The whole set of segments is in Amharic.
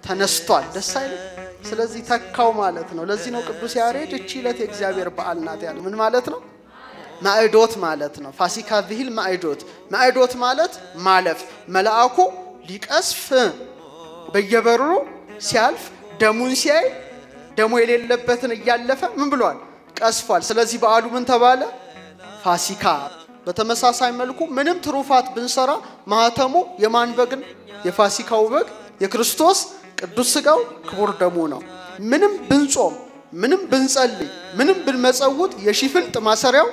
ተነስቷል ደስ አይልም ስለዚህ ተካው ማለት ነው ለዚህ ነው ቅዱስ ያሬድ እቺ ዕለት የእግዚአብሔር በዓል ናት ያለው ምን ማለት ነው ማዕዶት ማለት ነው ፋሲካ ቢል ማዕዶት ማለት ማለፍ መልአኩ ሊቀስፍ በየበሩ ሲያልፍ ደሙን ሲያይ ደሙ የሌለበትን ያያለፈ ምን ብሏል ቀስፏል ስለዚህ በዓሉ ምን ተባለ ፋሲካ በተመሳሳይ መልኩ ምንም ትሩፋት ብንሰራ ማህተሙ የማን በግን የፋሲካው በግ የክርስቶስ ቅዱስ ሥጋው ክቡር ደሙ ነው ምንም ብንጾም ምንም ብንጸልይ ምንም ብንመጸውት የሽፍልጥ ማሰሪያው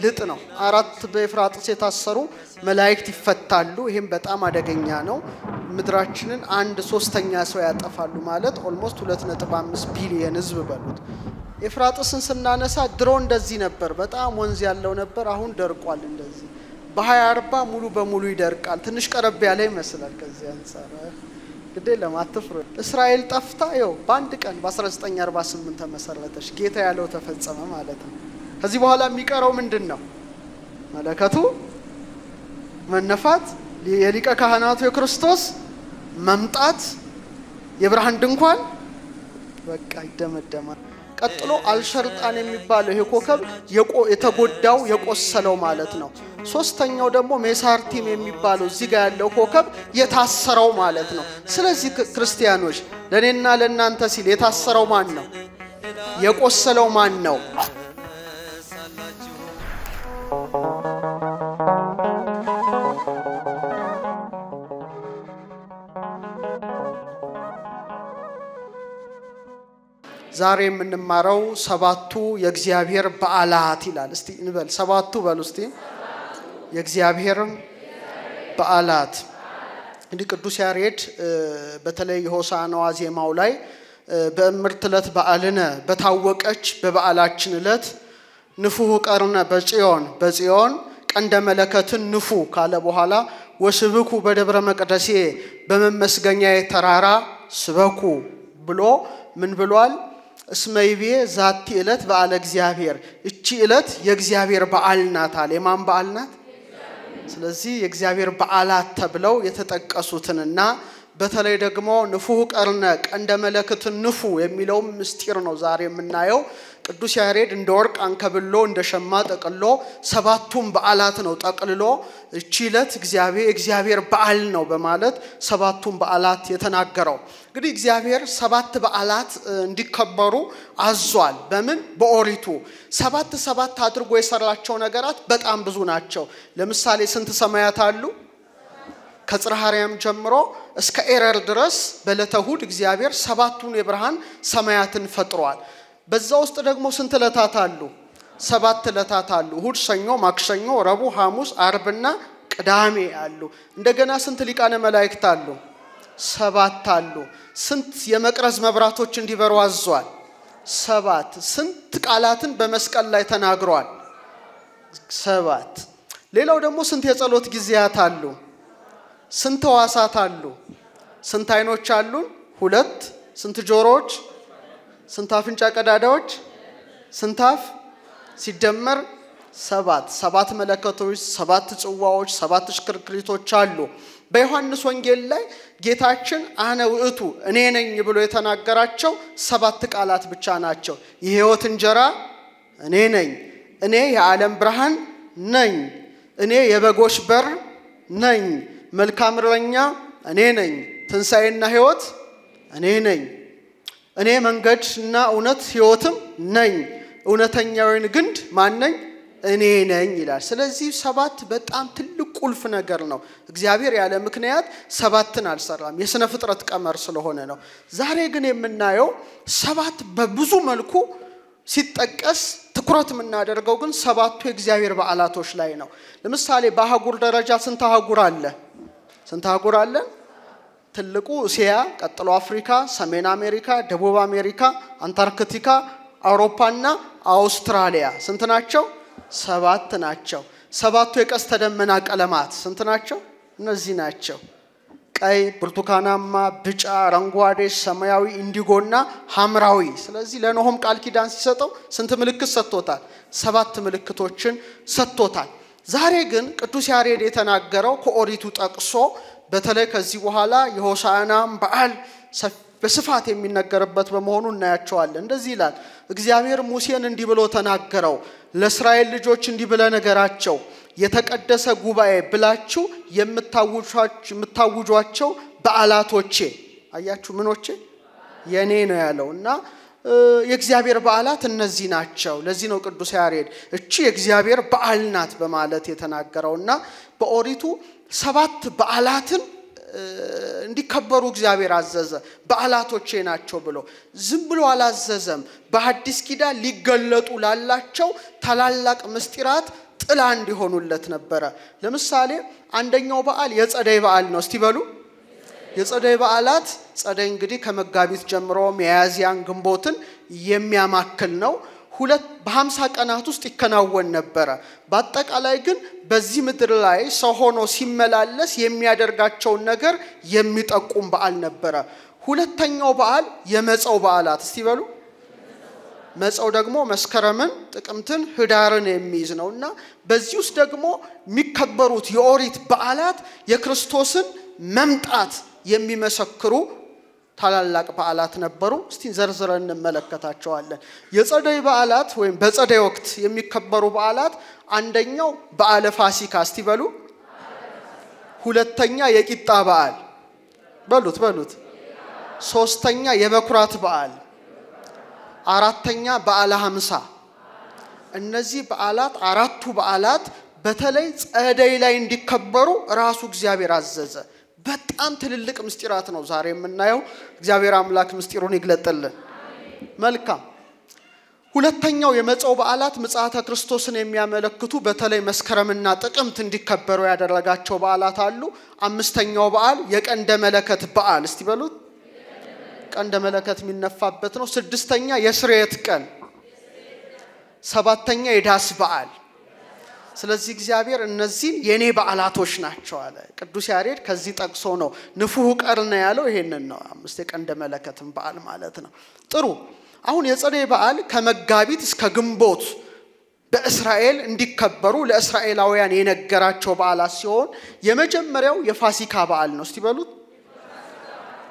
ልጥ ነው አራት በኤፍራጥስ የታሰሩ መላእክት ይፈታሉ ይሄም በጣም አደገኛ ነው ምድራችንን 1/3 ሰው ያጠፋሉ ማለት ኦልሞስት 2.5 ቢሊየን ህዝብ በሉት ኤፍራጥስን ስናነሳ ድሮ እንደዚህ ነበር በጣም ወንዝ ያለው ነበር አሁን ደርቋል እንደዚህ በ2040 ሙሉ በሙሉ ይደርቃል ትንሽ ቀረብ ያለ ይመስላል ከዚህ አንፃር ግዴ ለማትፍሩ እስራኤል ጠፍታ ይው በአንድ ቀን በ1948 ተመሰረተች ጌታ ያለው ተፈጸመ ማለት ነው ከዚህ በኋላ የሚቀረው ምንድነው መለከቱ መነፋት የሊቀ ካህናቱ የክርስቶስ መምጣት የብርሃን ድንኳን በቃ ይደመደማል ቀጥሎ አልሸርጣን የሚባለው ይሄ ኮከብ የተጎዳው የቆሰለው ማለት ነው ሶስተኛው ደግሞ ሜሳርቲም የሚባለው እዚህ ጋር ያለው ኮከብ የታሰረው ማለት ነው ስለዚህ ክርስቲያኖች ለኔና ለናንተ ሲል የታሰረው ማን ነው የቆሰለው ማን ነው ዛሬ የምንማረው ሰባቱ የእግዚአብሔር በዓላት ይላል እስቲ እንበል ሰባቱ በሉ እስቲ የእግዚአብሔር በዓላት እንዲህ ቅዱስ ያሬድ በተለይ ሆሳዕና ዜማው ላይ በእምርት ዕለት በዓልነ በታወቀች በበዓላችን ዕለት ንፉህ ቀርነ በጽዮን ቀንደ መለከትን ንፉ ካለ በኋላ ወስብኩ በደብረ መቅደሴ በመመስገኛዬ ተራራ ስበኩ ብሎ ምን ብሏል እስመይቤ ዛቲ ዕለት በዓለ እግዚአብሔር እቺ ዕለት የእግዚአብሔር በዓል ናት አለ የማን በዓል ናት ስለዚህ የእግዚአብሔር በዓላት ተብለው የተጠቀሱትንና በተለይ ደግሞ ንፉህ ቀርነ ቀንደ መለከትን ንፉ የሚለው ምስጢር ነው ዛሬ የምናየው ቅዱስ ያሬድ እንደ ወርቅ አንከብሎ እንደ ሸማ ጠቅልሎ ሰባቱም በዓላት ነው ጠቅልሎ እቺ ዕለት እግዚአብሔር በዓል ነው በማለት ሰባቱም በዓላት የተናገረው እንግዲህ እግዚአብሔር ሰባት በዓላት እንዲከበሩ አዟል በምን በኦሪቱ ሰባት አድርጎ የሰራቸው ነገራት በጣም ብዙ ናቸው ለምሳሌ ስንት ሰማያት አሉ ከጽርሐ አርያም ጀምሮ እስከ ኤረር ድረስ በለተሁድ እግዚአብሔር ሰባቱን የብርሃን ሰማያትን ፈጥሯል በዛ ውስጥ ደግሞ ስንት ዕለታት አሉ 7 ዕለታት አሉ እሁድ ሰኞ ማክሰኞ ረቡዕ ሐሙስ አርብና ቅዳሜ አሉ እንደገና ስንት ሊቃነ መላእክት አሉ 7 አሉ ስንት የመቅረዝ መብራቶች እንዲበሩ አዟል 7 ስንት ቃላትን በመስቀል ላይ ተናግሯል 7 ሌላው ደግሞ ስንት የጸሎት ጊዜያት አሉ ስንት ዋሳት አሉ ስንት አይኖች አሉን 2 ስንት ጆሮዎች ስንት አፍንጫ ቀዳዳዎች ስንት አፍ ሲደመር 7 መለከቶች 7 ጽዋዎች 7 ሽክርክሪቶች አሉ በዮሐንስ ወንጌል ላይ ጌታችን አነ ውእቱ እኔ ነኝ ብሎ የተናገራቸው 7 ቃላት ብቻ ናቸው የሕይወት እንጀራ እኔ ነኝ እኔ የዓለም ብርሃን ነኝ እኔ የበጎች በር ነኝ መልካም እረኛ እኔ ነኝ ትንሣኤና ሕይወት እኔ ነኝ እኔ መንገድና እውነት ሕይወትም ነኝ እውነተኛውን ግንድ ማን ነኝ እኔ ነኝ ይላል ስለዚህ 7 በጣም ትልቅ ቁልፍ ነገር ነው እግዚአብሔር ያለ ምክንያት 7ን አልሰራም የሥነ ፍጥረት ቀመር ስለሆነ ነው ዛሬ ግን የምናየው 7 በብዙ መልኩ ሲጠቀስ ትኩረት የምናደርገው ግን 7ቱ የእግዚአብሔር በዓላቶች ላይ ነው ለምሳሌ በአህጉር ደረጃ ስንት አህጉር አለ ትልቁ እስያ ቀጥሎ አፍሪካ ሰሜን አሜሪካ ደቡብ አሜሪካ አንታርክቲካ አውሮፓና አውስትራሊያ ስንት ናቸው 7 ናቸው 7ቱ የቀስተ ደመና ቀለማት ስንት ናቸው እነዚህ ናቸው ቀይ ብርቱካናማ ቢጫ አረንጓዴ ሰማያዊ ኢንዲጎና ሐምራዊ ስለዚህ ለኖህም ቃል ኪዳን ሲሰጠው ስንት ምልክት ሰጥቶታል 7 ምልክቶችን ሰጥቶታል ዛሬ ግን ቅዱስ ያሬድ የተናገረው ከኦሪቱ ጠቅሶ በተለይ ከዚህ በኋላ የሆሳዕናም በዓል በስፋት የሚነገርበት በመሆኑ እናያቸዋለን። እንደዚህ ይላል እግዚአብሔር ሙሴን እንዲህ ብሎ ተናገረው ለእስራኤል ልጆች እንዲህ ብለ ነገራቸው የተቀደሰ ጉባኤ ብላችሁ የምታውጇቸው በዓላቶቼ አያችሁ ምኖቼ የኔ ነው ያለውና የእግዚአብሔር በዓላት እነዚህ ናቸው ለዚህ ነው ቅዱስ ያሬድ እቺ የእግዚአብሔር በዓል ናት በማለት የተናገረውና በኦሪቱ 7 በዓላትን እንዲከበሩ እግዚአብሔር አዘዘ በዓላቶቼ ናቸው ብሎ ዝም ብሎ አላዘዘም በሐዲስ ኪዳን ሊገለጡ ላላቸው ታላላቅ ምስጢራት ጥላ እንዲሆኑለት ነበር ለምሳሌ አንደኛው በዓል የጸደይ በዓል ነው እስቲ በሉ የጸደይ በዓላት ጸደይ እንግዲህ ከመጋቢት ጀምሮ ሚያዝያን ግንቦትን የሚያማክል ነው በ50 ቀናት ውስጥ ይከናወን ነበር በአጠቃላይ ግን በዚህ ምድር ላይ ሰው ሆኖ ሲመላለስ የሚያደርጋቸው ነገር የሚጠቁም በዓል ነበር ሁለተኛው በዓል የመጸው በዓላት እስቲ በሉ መጸው ደግሞ መስከረምን ጥቅምትን ህዳርን የሚይዝ ነውና በዚህ ውስጥ ደግሞ የሚከበሩት የኦሪት በዓላት የክርስቶስን መምጣት የሚመሰክሩ ታላላቅ በዓላት ነበሩ እስቲ ዘርዝረን እንመለከታቸዋለን የጸደይ በዓላት ወይም በጸደይ ወቅት የሚከበሩ በዓላት አንደኛው በዓለ ፋሲካ እስቲ በሉ ሁለተኛ የቂጣ በዓል በሉት ሶስተኛ የበኩራት በዓል አራተኛ በዓለ ሐምሳ እነዚህ በዓላት አራቱ በዓላት በተለይ ጸደይ ላይ እንዲከበሩ ራሱ እግዚአብሔር አዘዘ በጣም ትልልቅ ምስጢራት ነው ዛሬ የምናየው እግዚአብሔር አምላክ ምስጢሩን ይግለጥልን መልካም ሁለተኛው የመጸው በዓላት ምጽአተ ክርስቶስን የሚያመለክቱ በተለይ መስከረምና ጥቅምት እንዲከበሩ ያደረጋቸው በዓላት አሉ አምስተኛው በዓል የቀንደ መለከት በዓል እስቲ በሉት ቀንደ መለከት የሚነፋበት ነው ስድስተኛ የስርየት ቀን ሰባተኛ የዳስ በዓል ስለዚህ እግዚአብሔር እነዚህ የኔ በዓላቶች ናቸው አለ ቅዱስ ያሬድ ከዚህ ጠቅሶ ነው ንፉህ ቀርነ ያለው ይሄንን ነው አምስት የቀንደ መለከትን በዓል ማለት ነው ጥሩ አሁን የጸደይ በዓል ከመጋቢት እስከ ግንቦት በእስራኤል እንዲከበሩ ለእስራኤላውያን የነገራቸው በዓላት ሲሆን የመጀመሪያው የፋሲካ በዓል ነው እስቲ በሉት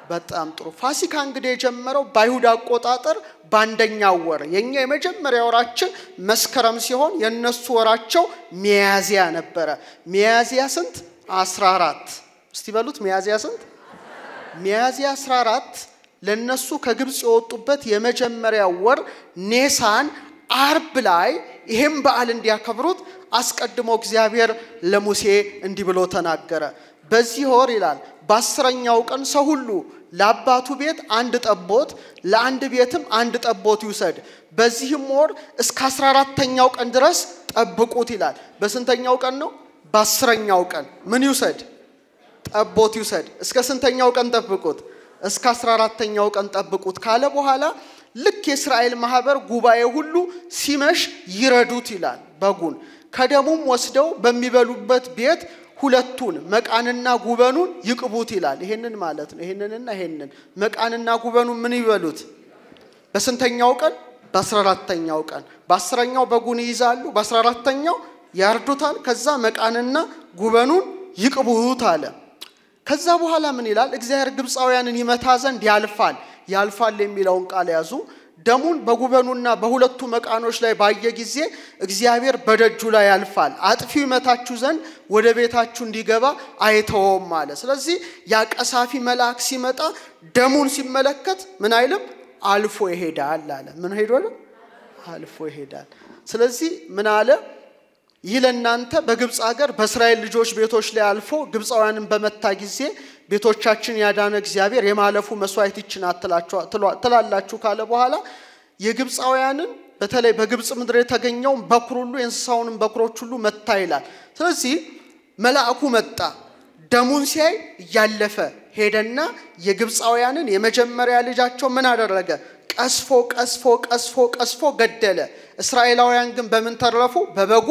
በጣም ጥሩ ፋሲካ እንግዲህ የጀመረው ባይሁዳ አቆጣጠር ባንደኛው ወር የኛ የመጀመሪያው ወራችን መስከረም ሲሆን የነሱ ወራቸው ሚያዝያ ነበር ሚያዝያ ስንት 14 እስቲ በሉት ሚያዝያ ስንት ሚያዝያ 14 ለነሱ ከግብጽ የወጡበት የመጀመሪያው ወር ኔሳን አርብ ላይ ይሄም በዓል እንዲያከብሩት አስቀድሞ እግዚአብሔር ለሙሴ እንዲህ ብሎ ተናገረ በዚህ ወር ይላል በ10ኛው ቀን ሰው ሁሉ ለአባቱ ቤት አንድ ጠቦት ለአንድ ቤትም አንድ ጠቦት ይውሰድ በዚህም ወር እስከ 14ኛው ቀን ድረስ ጠብቁት ይላል በስንተኛው ቀን ነው በ10ኛው ቀን ምን ይውሰድ ጠቦት ይውሰድ እስከ ስንተኛው ቀን ጠብቁት እስከ 14ኛው ቀን ጠብቁት ካለ በኋላ ልክ የእስራኤል ማህበር ጉባኤ ሁሉ ሲመሽ ይረዱት ይላል በጉን ከደሙም ወስደው በሚበሉበት ቤት ሁለቱን መቃንና ጉበኑን ይቅቡት ይላል ይሄንን ማለት ነው ይሄንንና ይሄንን መቃንና ጉበኑን ምን ይበሉት በስንተኛው ቀን በ14ኛው ቀን በ10ኛው በጉን ይይዛሉ በ14ኛው ያርዱታል ከዛ መቃንና ጉበኑን ይቅቡት አለ ከዛ በኋላ ምን ይላል እግዚአብሔር ግብጻውያንን ይመታ ዘንድ ያልፋል የሚለውን ቃል ያዙ ደሙን በጉበኑና በሁለቱ መቃኖች ላይ ባየ ጊዜ እግዚአብሔር በደጁ ላይ ያልፋል አጥፊው ይመታችሁ ዘንድ ወደ ቤታችሁ እንዲገባ አይተውም ማለት ስለዚህ ያ ቀሳፊ መልአክ ሲመጣ ደሙን ሲመለከት ምን አይልም አልፎ ይሄዳል አለ ምን ሄዷል አልፎ ይሄዳል ስለዚህ ምን አለ ይለናንተ በግብጽ ሀገር በእስራኤል ልጆች ቤቶች ላይ አልፎ ግብጻውያንን በመታ ጊዜ ቤቶቻችን ያዳነ እግዚአብሔር የማለፉ መስዋዕት ይችናል ተላላችሁ ካለ በኋላ የግብጻውያንን በተለይ በግብጽ ምድር የተገኘው በኩር ሁሉ የእንስሳውንም በኩሮች ሁሉ መታ ይላል ስለዚህ መልአኩ መጣ ደሙን ሲያይ ያለፈ ሄደና የግብጻውያንን የመጀመሪያ ልጃቸው ምን አደረገ ቀስፎ ገደለ እስራኤላውያን ግን በምን ተረፉ በበጉ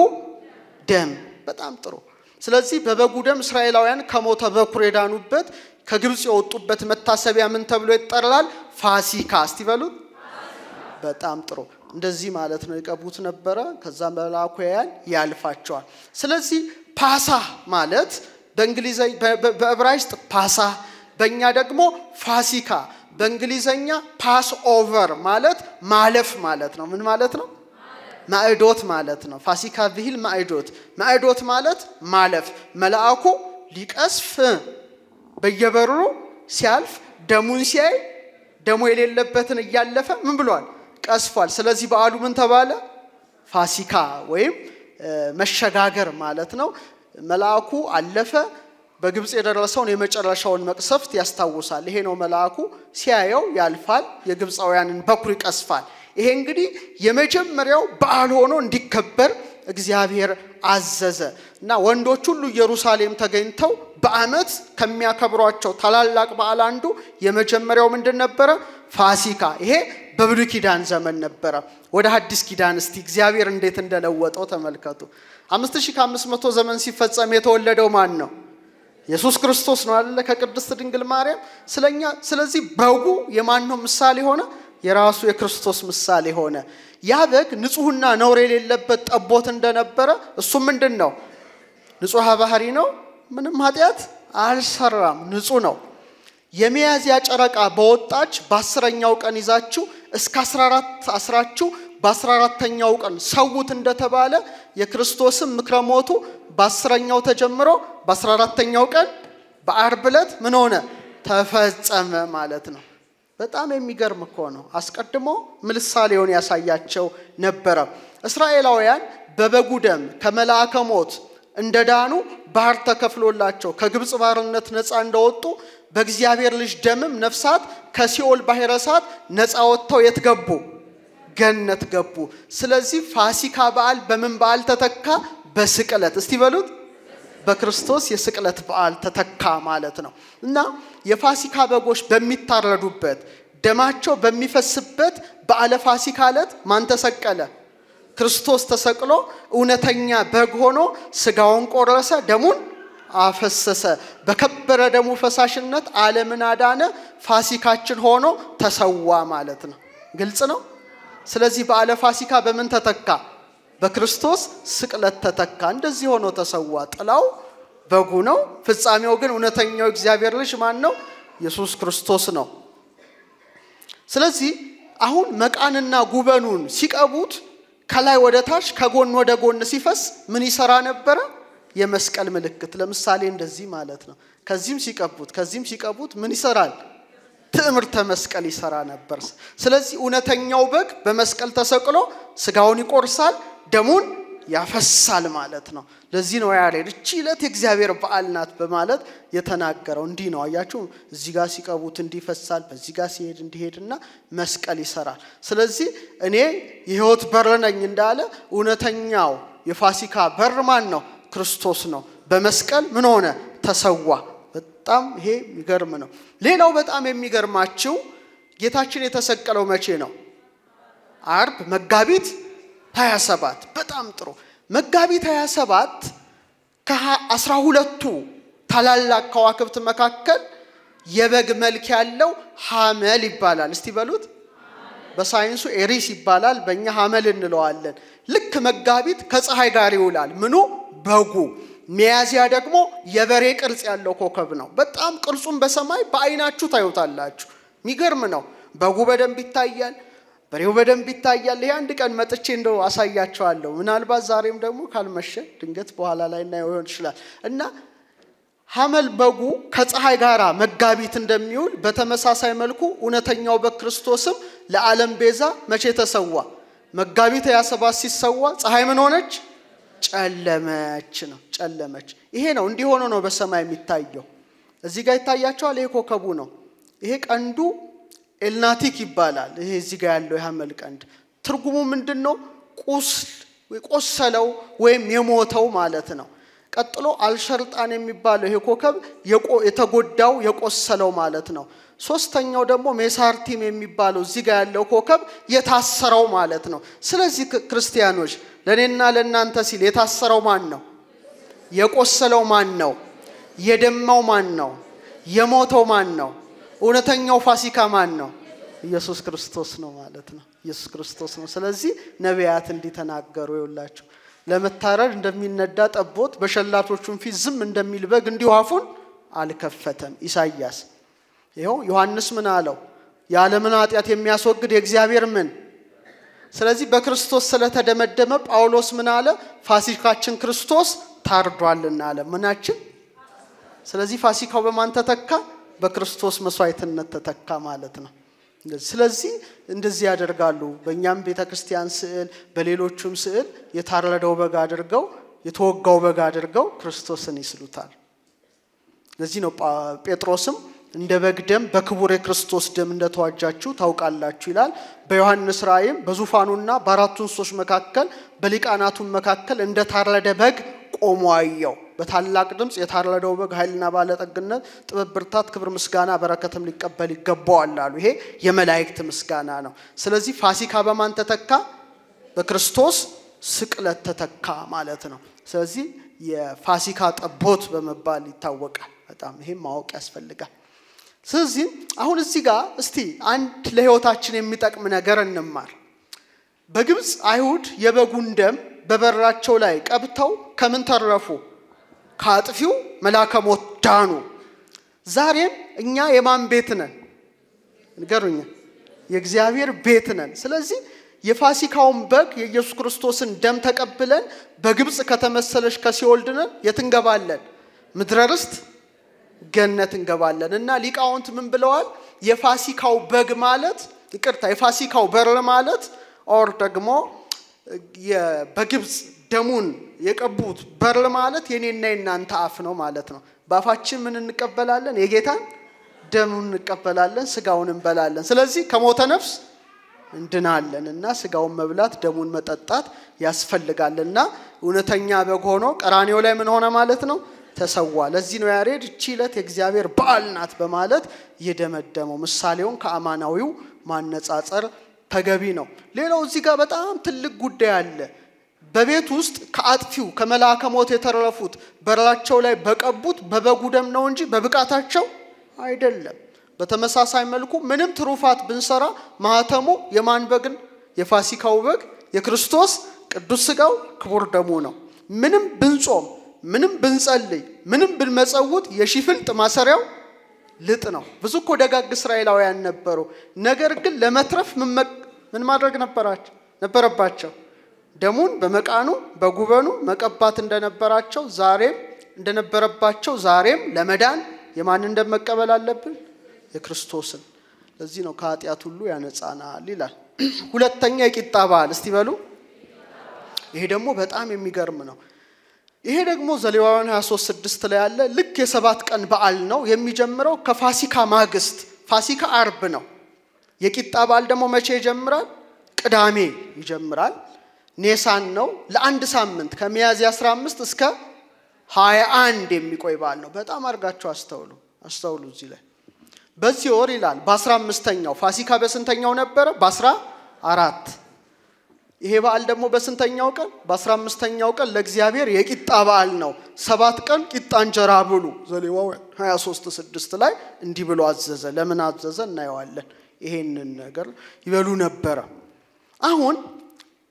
ደም በጣም ጥሩ ስለዚህ በበጉ ደም እስራኤላውያን ከሞተ በኩር የዳኑበት ከግብጽ የወጡበት መታሰቢያ ምን ተብሎ ይጠራል ፋሲካ እስቲ በሉት በጣም ጥሩ እንደዚህ ማለት ነው ይቀቡት ነበር ከዛ መልአኩ ያልፋቸዋል ስለዚህ ፓሳ ማለት በእንግሊዘኛ በዕብራይስጥ ፓሳ በእኛ ደግሞ ፋሲካ በእንግሊዘኛ ፓስ ኦቨር ማለት ማለፍ ማለት ነው ምን ማለት ነው ማዕዶት ማለት ነው ፋሲካ ብሂል ማዕዶት ማለት ማለፍ መልአኩ ሊቀስፍ በየበሩ ሲያልፍ ደሙን ሲያይ ደሙ የሌለበትን ያያለፈ ምን ብሏል ቀስፏል ስለዚህ በዓሉ ምን ተባለ ፋሲካ ወይም መሸጋገር ማለት ነው መልአኩ አለፈ በግብጽ የደረሰውን የመጨረሻውን መቅሰፍት ያስታውሳል ይሄ ነው መልአኩ ሲያየው ያልፋል የግብጻውያንን በኩር ይቀስፋል ይሄ እንግዲህ የመጀመሪያው በዓል ሆኖ እንዲከበር እግዚአብሔር አዘዘ እና ወንዶች ሁሉ ኢየሩሳሌም ተገኝተው በአመት ከሚያከብሯቸው ታላላቅ በዓል አንዱ የመጀመሪያው ምንድን ነበር ፋሲካ ይሄ በብሉይ ኪዳን ዘመን ነበር ወደ ሐዲስ ኪዳን እስቲ እግዚአብሔር እንዴት እንደለወጠው ተመልከቱ 5500 ዘመን ሲፈጸም የተወለደው ማን ነው ኢየሱስ ክርስቶስ ነው አይደል ከቅድስት ድንግል ማርያም ስለኛ ስለዚህ በጉ የማን ነው ምሳሌ ሆነ የራሱ የክርስቶስ ምሳሌ ሆነ ያ በግ ንጹህና ነውር የሌለበት ጠቦት እንደነበረ እሱ ምንድነው ንጹህ ባህሪ ነው ምንም ኃጢያት አልሰራም ንጹህ ነው የሚያዝያ ጨረቃ በወጣች በ10ኛው ቀን ይዛችሁ እስከ 14 አስራችሁ በ14ኛው ቀን ሰውት እንደተባለ የክርስቶስም ምክረሞቱ በ10ኛው ተጀምሮ በ14ኛው ቀን በአርብ ዕለት ምን ሆነ ተፈጸመ ማለት ነው በጣም የሚገርም እኮ ነው አስቀድሞ ምሳሌውን ያሳያቸው ነበር እስራኤላውያን በበጉ ደም ከመላእከ ሞት እንደዳኑ ባህር ተከፍሎላቸው ከግብጽ ባርነት ነፃ እንደወጡ በእግዚአብሔር ልጅ ደምም ነፍሳት ከሲኦል ባህረ እሳት ነፃ ወጥተው የትገቡ ገነት ገቡ ስለዚህ ፋሲካ በዓል በምን በዓል ተተካ በስቅለት እስቲ በሉት በክርስቶስ የስቅለት በዓል ተተካ ማለት ነው እና የፋሲካ በጎች በሚታረዱበት ደማቸው በሚፈስበት በዓለ ፋሲካ ዕለት ማን ተሰቀለ ክርስቶስ ተሰቅሎ እውነተኛ በግ ሆኖ ስጋውን ቆረሰ ደሙን አፈሰሰ በከበረ ደሙ ፈሳሽነት ዓለምን አዳነ ፋሲካችን ሆኖ ተሰዋ ማለት ነው ግልጽ ነው ስለዚህ በዓለ ፋሲካ በምን ተተካ በክርስቶስ ስቅለት ተተካ እንደዚህ ሆኖ ተሰዋ ጥላው በጉ ነው ፍጻሜው ግን እውነተኛው እግዚአብሔር ልጅ ማን ነው ኢየሱስ ክርስቶስ ነው ስለዚህ አሁን መቃንና ጉበኑን ሲቀቡት ከላይ ወደ ታች ከጎን ወደ ጎን ሲፈስ ምን ይሰራ ነበር የመስቀል ምልክት ለምሳሌ እንደዚህ ማለት ነው ከዚህም ሲቀቡት ምን ይሰራል ትዕምርተ መስቀል ይሰራ ነበር ስለዚህ እውነተኛው በግ በመስቀል ተሰቅሎ ስጋውን ይቆርሳል ደሙን ያፈሳል ማለት ነው ለዚህ ነው ያሬድ እቺ ዕለት የእግዚአብሔር በዓል ናት በማለት የተናገረው እንዲህ ነው አያችሁ እዚህ ጋር ሲቀቡት እንዲፈሳል በዚህ ጋር ሲሄድ እንዲሄድና መስቀል ይሰራል ስለዚህ እኔ የሕይወት በር ነኝ እንዳለ እውነተኛው የፋሲካ በር ማን ነው ክርስቶስ ነው በመስቀል ምን ሆነ ተሰዋ በጣም ይሄ የሚገርም ነው ሌላው በጣም የሚገርማችሁ ጌታችን የተሰቀለው መቼ ነው አርብ መጋቢት 27 በጣም ጥሩ መጋቢት 27 ከ12ቱ ታላላቅ ከዋክብት መካከል የበግ መልክ ያለው ሐመል ይባላል እስቲ በሉት በሳይንሱ ኤሪስ ይባላል በእኛ ሐመል እንለዋለን ልክ መጋቢት ከፀሐይ ጋር ይውላል ምኑ በጉ ሚያዝያ ደግሞ የበሬ ቅርጽ ያለው ኮከብ ነው በጣም ቅርጹን በሰማይ በአይናችሁ ታዩታላችሁ የሚገርም ነው በጉ በደንብ ይታያል በሬው በደንብ ይታያል ይሄ አንድ ቀን መጥቼ እንደው አሳያቸዋለሁ ምናልባት ዛሬም ደግሞ ካልመሸ ድንገት በኋላ ላይ እና ይሆን ይችላል እና ሐመል በጉ ከፀሐይ ጋራ መጋቢት እንደሚውል በተመሳሳይ መልኩ እውነተኛው በክርስቶስም ለዓለም ቤዛ መቼ ተሰዋ መጋቢት 27 ሲሰዋ ፀሐይ ምን ሆነች ጨለመች ይሄ ነው እንዲህ ሆኖ ነው በሰማይ የሚታየው እዚህ ጋር ይታያቸዋል ይሄ ኮከቡ ነው ይሄ ቀንዱ ኤልናቲክ ይባላል ይሄ እዚህ ጋር ያለው የሐመል ቀንድ ትርጉሙ ምንድነው ቆሰለው ወይም የሞተው ማለት ነው ቀጥሎ አልሸርጣን የሚባለው ይሄ ኮከብ የተጎዳው የቆሰለው ማለት ነው ሶስተኛው ደግሞ ሜሳርቲም የሚባለው እዚህ ጋር ያለው ኮከብ የታሰረው ማለት ነው ስለዚህ ክርስቲያኖች ለኔና ለናንተ ሲል የታሰረው ማን ነው የቆሰለው ማን ነው የደማው ማን ነው የሞተው ማን ነው እውነተኛው ፋሲካ ማን ነው ኢየሱስ ክርስቶስ ነው ማለት ነው ኢየሱስ ክርስቶስ ነው ስለዚህ ነቢያት እንዲተናገሩ ይውላችሁ ለመታረድ እንደሚነዳ ጠቦት በሸላቶቹም ፊት ዝም እንደሚል በግ እንዲሁ አፉን አልከፈተም ኢሳይያስ ይኸው ዮሐንስ ምን አለው? የዓለምን ኃጢአት የሚያስወግድ የእግዚአብሔር ምን። ስለዚህ በክርስቶስ ስለተደመደመ ጳውሎስ ምን አለ? ፋሲካችን ክርስቶስ ታርዷልና አለ። ምናችን? ስለዚህ ፋሲካው በማን ተተካ? በክርስቶስ መስዋዕትነት ተተካ ማለት ነው። ስለዚህ እንደዚህ ያደርጋሉ። በእኛም ቤተክርስቲያን ስዕል በሌሎችም ስዕል የታረደው በግ አድርገው የተወጋው በግ አድርገው ክርስቶስን ይስሉታል። ለዚህ ነው ጴጥሮስም እንደ በግ ደም በክቡር የክርስቶስ ደም እንደተዋጃችሁ ታውቃላችሁ ይላል። በዮሐንስ ራእይም በዙፋኑና በአራቱ እንስሶች መካከል በሊቃናቱ መካከል እንደ ታረደ በግ ቆሞ አየው። በታላቅ ድምጽ የታረደው በግ ኃይልና ባለጠግነት ጥበብ፣ ብርታት፣ ክብር፣ ምስጋና በረከትም ሊቀበል ይገባዋል አሉ። ይሄ የመላእክት ምስጋና ነው። ስለዚህ ፋሲካ በማን ተተካ? በክርስቶስ ስቅለት ተተካ ማለት ነው። ስለዚህ የፋሲካ ጠቦት በመባል ይታወቃል። በጣም ይሄን ማወቅ ያስፈልጋል። ስለዚህ አሁን እዚህ ጋር እስቲ አንድ ለህይወታችን የሚጠቅም ነገር እንማር። በግብጽ አይሁድ የበጉን ደም በበራቸው ላይ ቀብተው ከምን ተረፉ? ካጥፊው መላከ ሞት ዳኑ። ዛሬም እኛ የማን ቤት ነን? ንገሩኝ። የእግዚአብሔር ቤት ነን። ስለዚህ የፋሲካውን በግ የኢየሱስ ክርስቶስን ደም ተቀብለን በግብጽ ከተመሰለሽ ከሲኦል ድነን የት እንገባለን? ምድረ ርስት ገነት እንገባለን። እና ሊቃውንት ምን ብለዋል? የፋሲካው በግ ማለት የፋሲካው በር ማለት ኦር ደግሞ በግብጽ ደሙን የቀቡት በር ማለት የኔና የናንተ አፍ ነው ማለት ነው። ባፋችን ምን እንቀበላለን? የጌታን ደሙን እንቀበላለን፣ ስጋውን እንበላለን። ስለዚህ ከሞተ ነፍስ እንድናለንና ስጋውን መብላት ደሙን መጠጣት ያስፈልጋልና እውነተኛ በግ ሆኖ ቀራንዮ ላይ ምን ሆነ ማለት ነው? ተሰዋ። ለዚህ ነው ያሬድ እቺ ዕለት የእግዚአብሔር በዓል ናት በማለት የደመደመው። ምሳሌውን ከአማናዊው ማነጻጸር ተገቢ ነው። ሌላው እዚህ ጋር በጣም ትልቅ ጉዳይ አለ። በቤት ውስጥ ከአጥፊው ከመላከ ሞት የተረፉት በራቸው ላይ በቀቡት በበጉ ደም ነው እንጂ በብቃታቸው አይደለም። በተመሳሳይ መልኩ ምንም ትሩፋት ብንሰራ ማህተሙ የማን በግን? የፋሲካው በግ የክርስቶስ ቅዱስ ስጋው ክቡር ደሙ ነው። ምንም ብንጾም ምንም ብንጸልይ ምንም ብንመጸውት የሺፍልጥ ማሰሪያው ልጥ ነው። ብዙ እኮ ደጋግ እስራኤላውያን ነበሩ። ነገር ግን ለመትረፍ ምን ማድረግ ነበረባቸው? ደሙን በመቃኑ በጉበኑ መቀባት እንደነበረባቸው ዛሬም ለመዳን የማን እንደመቀበል አለብን? የክርስቶስን። ለዚህ ነው ከኃጢአት ሁሉ ያነጻናል ይላል። ሁለተኛ የቂጣ በዓል እስቲ በሉ። ይሄ ደግሞ በጣም የሚገርም ነው። ይሄ ደግሞ ዘሌዋውያን 23:6 ላይ ያለ ልክ የሰባት ቀን በዓል ነው። የሚጀምረው ከፋሲካ ማግስት፣ ፋሲካ አርብ ነው። የቂጣ በዓል ደግሞ መቼ ይጀምራል? ቅዳሜ ይጀምራል። ኔሳን ነው። ለአንድ ሳምንት ከሚያዝያ 15 እስከ 21 የሚቆይ በዓል ነው። በጣም አርጋችሁ አስተውሉ እዚህ ላይ። በዚህ ወር ይላል በ15ኛው ፋሲካ በስንተኛው ነበረ? በ14። ይሄ በዓል ደግሞ በስንተኛው ቀን? በ15ኛው ቀን ለእግዚአብሔር የቂጣ በዓል ነው። 7 ቀን ቂጣ እንጀራ ብሉ። ዘሌዋውያን 23:6 ላይ እንዲህ ብሎ አዘዘ። ለምን አዘዘ እናየዋለን። ይሄንን ነገር ይበሉ ነበር። አሁን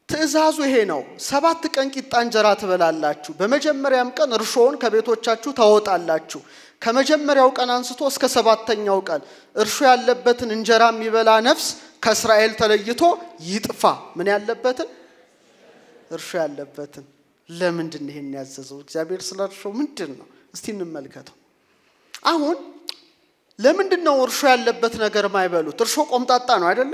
ትእዛዙ ይሄ ነው። 7 ቀን ቂጣ እንጀራ ትበላላችሁ። በመጀመሪያም ቀን እርሾውን ከቤቶቻችሁ ታወጣላችሁ። ከመጀመሪያው ቀን አንስቶ እስከ 7ኛው ቀን እርሾ ያለበትን እንጀራ የሚበላ ነፍስ ከእስራኤል ተለይቶ ይጥፋ። ምን ያለበትን? እርሾ ያለበትን። ለምንድን ይሄን ያዘዘው እግዚአብሔር? ስለ እርሾ ምንድነው? እስቲ እንመልከተው። አሁን ለምንድነው እርሾ ያለበት ነገር ማይበሉት? እርሾ ቆምጣጣ ነው አይደለ?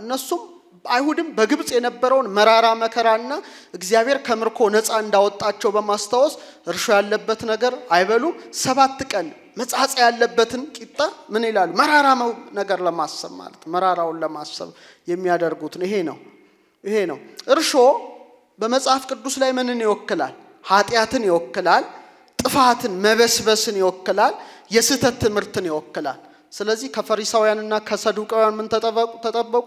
እነሱም አይሁድም በግብጽ የነበረውን መራራ መከራና እግዚአብሔር ከምርኮ ነፃ እንዳወጣቸው በማስተዋወስ እርሾ ያለበት ነገር አይበሉም። 7 ቀን መጻጻ ያለበትን ቂጣ ምን ይላል? መራራ ነገር ለማሰብ ማለት መራራውን ለማሰብ የሚያደርጉት ይሄ ነው። እርሾ በመጽሐፍ ቅዱስ ላይ ምንን ይወክላል? ኃጢያትን ይወክላል፣ ጥፋትን መበስበስን ይወክላል፣ የስተት ትምህርትን ይወክላል። ስለዚህ ከፈሪሳውያንና ከሰዱቃውያን ምን ተጠበቁ?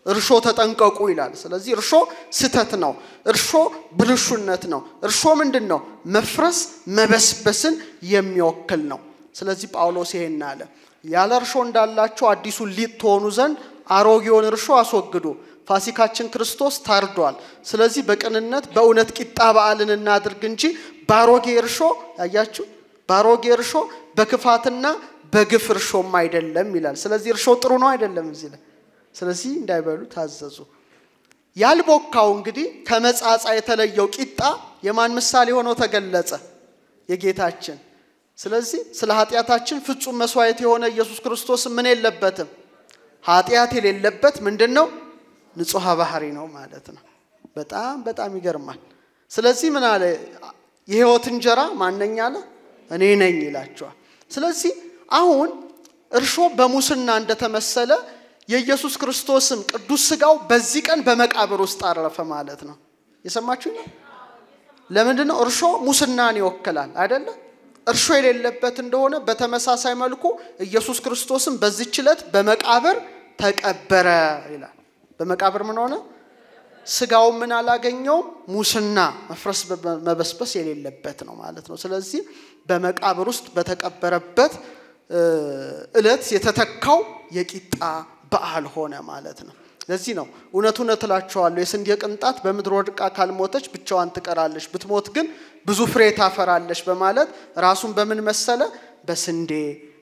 እርሾ ተጠንቀቁ ይላል። ስለዚህ እርሾ ስተት ነው። እርሾ ብልሹነት ነው። እርሾ ምንድነው? መፍረስ መበስበስን የሚወክል ነው። ስለዚህ ጳውሎስ ይሄን አለ፣ ያለ እርሾ እንዳላችሁ አዲሱን ሊጥ ትሆኑ ዘንድ አሮጌውን እርሾ አስወግዱ። ፋሲካችን ክርስቶስ ታርዷል። ስለዚህ በቅንነት በእውነት ቂጣ በዓልን እናድርግ እንጂ ባሮጌ እርሾ ያያችሁ፣ ባሮጌ እርሾ በክፋትና በግፍ እርሾም አይደለም ይላል ስለዚህ እርሾ ጥሩ ነው አይደለም እዚህ ላይ ስለዚህ እንዳይበሉ ታዘዙ ያልቦካው እንግዲህ ከመጻጻ የተለየው ቂጣ የማን ምሳሌ ሆኖ ተገለጸ የጌታችን ስለዚህ ስለ ኃጢያታችን ፍጹም መስዋዕት የሆነ ኢየሱስ ክርስቶስ ምን የለበትም ኃጢያት የሌለበት ምንድነው ንጹህ ባህሪ ነው ማለት ነው በጣም ይገርማል ስለዚህ ምን አለ የሕይወት እንጀራ ማንነኛ አለ እኔ ነኝ ይላቸዋል ስለዚህ አሁን እርሾ በሙስና እንደተመሰለ የኢየሱስ ክርስቶስም ቅዱስ ሥጋው በዚህ ቀን በመቃብር ውስጥ አረፈ ማለት ነው የሰማችሁኝ ለምንድነው እርሾ ሙስናን ይወክላል አይደለ እርሾ የሌለበት እንደሆነ በተመሳሳይ መልኩ ኢየሱስ ክርስቶስም በዚህ ችለት በመቃብር ተቀበረ ይላል በመቃብር ምን ሆነ ሥጋው ምን አላገኘው ሙስና መፍረስ መበስበስ የሌለበት ነው ማለት ነው ስለዚህ በመቃብር ውስጥ በተቀበረበት እለት የተተካው የቂጣ በዓል ሆነ ማለት ነው ለዚህ ነው እውነቱን እላችኋለሁ የስንዴ ቅንጣት በምድር ወድቃ ካልሞተች ብቻዋን ትቀራለች ብትሞት ግን ብዙ ፍሬ ታፈራለች በማለት ራሱን በምን መሰለ በስንዴ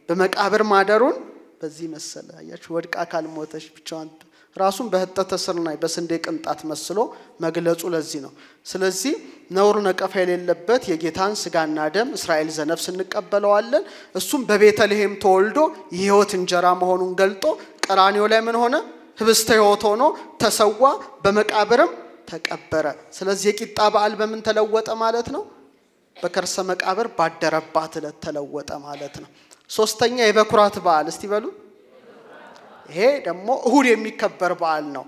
በመቃብር ማደሩን በዚህ መሰለ አያችሁ ወድቃ ካልሞተች ብቻዋን ራሱን በህጠተ ስርናይ በስንዴ ቅንጣት መስሎ መግለጹ ለዚህ ነው ስለዚህ ነውር ነቀፋ የሌለበት የጌታን ሥጋና ደም እስራኤል ዘነፍስ እንቀበለዋለን እሱም በቤተልሔም ተወልዶ የሕይወት እንጀራ መሆኑን ገልጦ ቀራንዮ ላይ ምን ሆነ ህብስተ ሕይወት ሆኖ ተሰዋ በመቃብርም ተቀበረ ስለዚህ የቂጣ በዓል በምን ተለወጠ ማለት ነው በከርሰ መቃብር ባደረባት ዕለት ተለወጠ ማለት ነው ሶስተኛ የበኩራት በዓል እስቲ በሉ ይሄ ደግሞ እሁድ የሚከበር በዓል ነው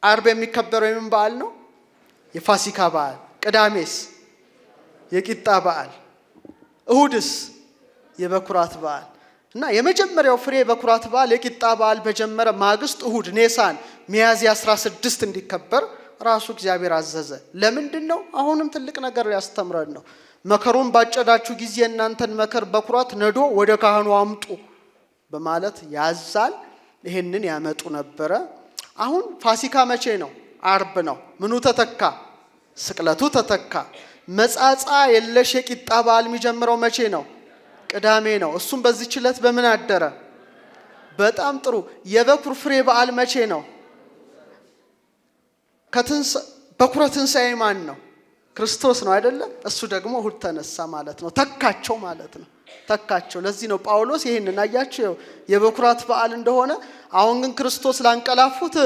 አርብ የሚከበረው የምን በዓል ነው የፋሲካ በዓል ቅዳሜስ የቂጣ በዓል እሁድስ የበኩራት በዓል እና የመጀመሪያው ፍሬ በኩራት በዓል የቂጣ በዓል በጀመረ ማግስት እሁድ ኔሳን ሚያዝያ 16 እንዲከበር ራሱ እግዚአብሔር አዘዘ ለምንድነው አሁንም ትልቅ ነገር ያስተምረን ነው መከሩን ባጨዳችሁ ጊዜ እናንተን መከር በኩራት ነዶ ወደ ካህኑ አምጡ በማለት ያዛል ይሄንን ያመጡ ነበር አሁን ፋሲካ መቼ ነው አርብ ነው ምኑ ተተካ ስቅለቱ ተተካ መጻጻ የለሽ የቂጣ በዓል የሚጀምረው መቼ ነው ቅዳሜ ነው እሱም በዚህ ችለት በምን አደረ በጣም ጥሩ የበኩር ፍሬ በዓል መቼ ነው በኩረ ትንሣኤ ማን ነው ክርስቶስ ነው አይደለ እሱ ደግሞ እሁድ ተነሳ ማለት ነው ተካቸው ማለት ነው ተካቸው ለዚህ ነው ጳውሎስ ይሄንን አያችሁ የበኩራት በዓል እንደሆነ አሁን ግን ክርስቶስ ላንቀላፉት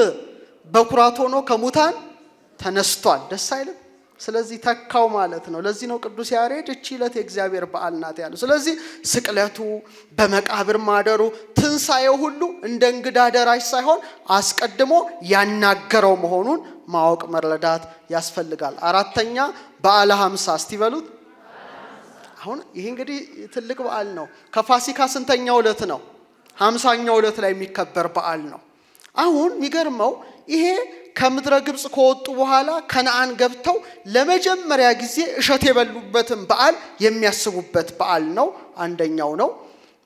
በኩራት ሆኖ ከሙታን ተነስቷል ደስ አይልም ስለዚህ ተካው ማለት ነው ለዚህ ነው ቅዱስ ያሬድ እቺ ዕለት የእግዚአብሔር በዓል ናት ያለው ስለዚህ ስቅለቱ በመቃብር ማደሩ ትንሣኤው ሁሉ እንደ እንግዳ ደራሽ ሳይሆን አስቀድሞ ያናገረው መሆኑን ማወቅ መረዳት ያስፈልጋል አራተኛ በዓለ 50 እስቲ በሉት አሁን ይሄ እንግዲህ ትልቅ በዓል ነው ከፋሲካ ስንተኛው ዕለት ነው 50ኛው ዕለት ላይ የሚከበር በዓል ነው አሁን የሚገርመው ይሄ ከምድረ ግብጽ ከወጡ በኋላ ከነዓን ገብተው ለመጀመሪያ ጊዜ እሸት የበሉበትን በዓል የሚያስቡበት በዓል ነው አንደኛው ነው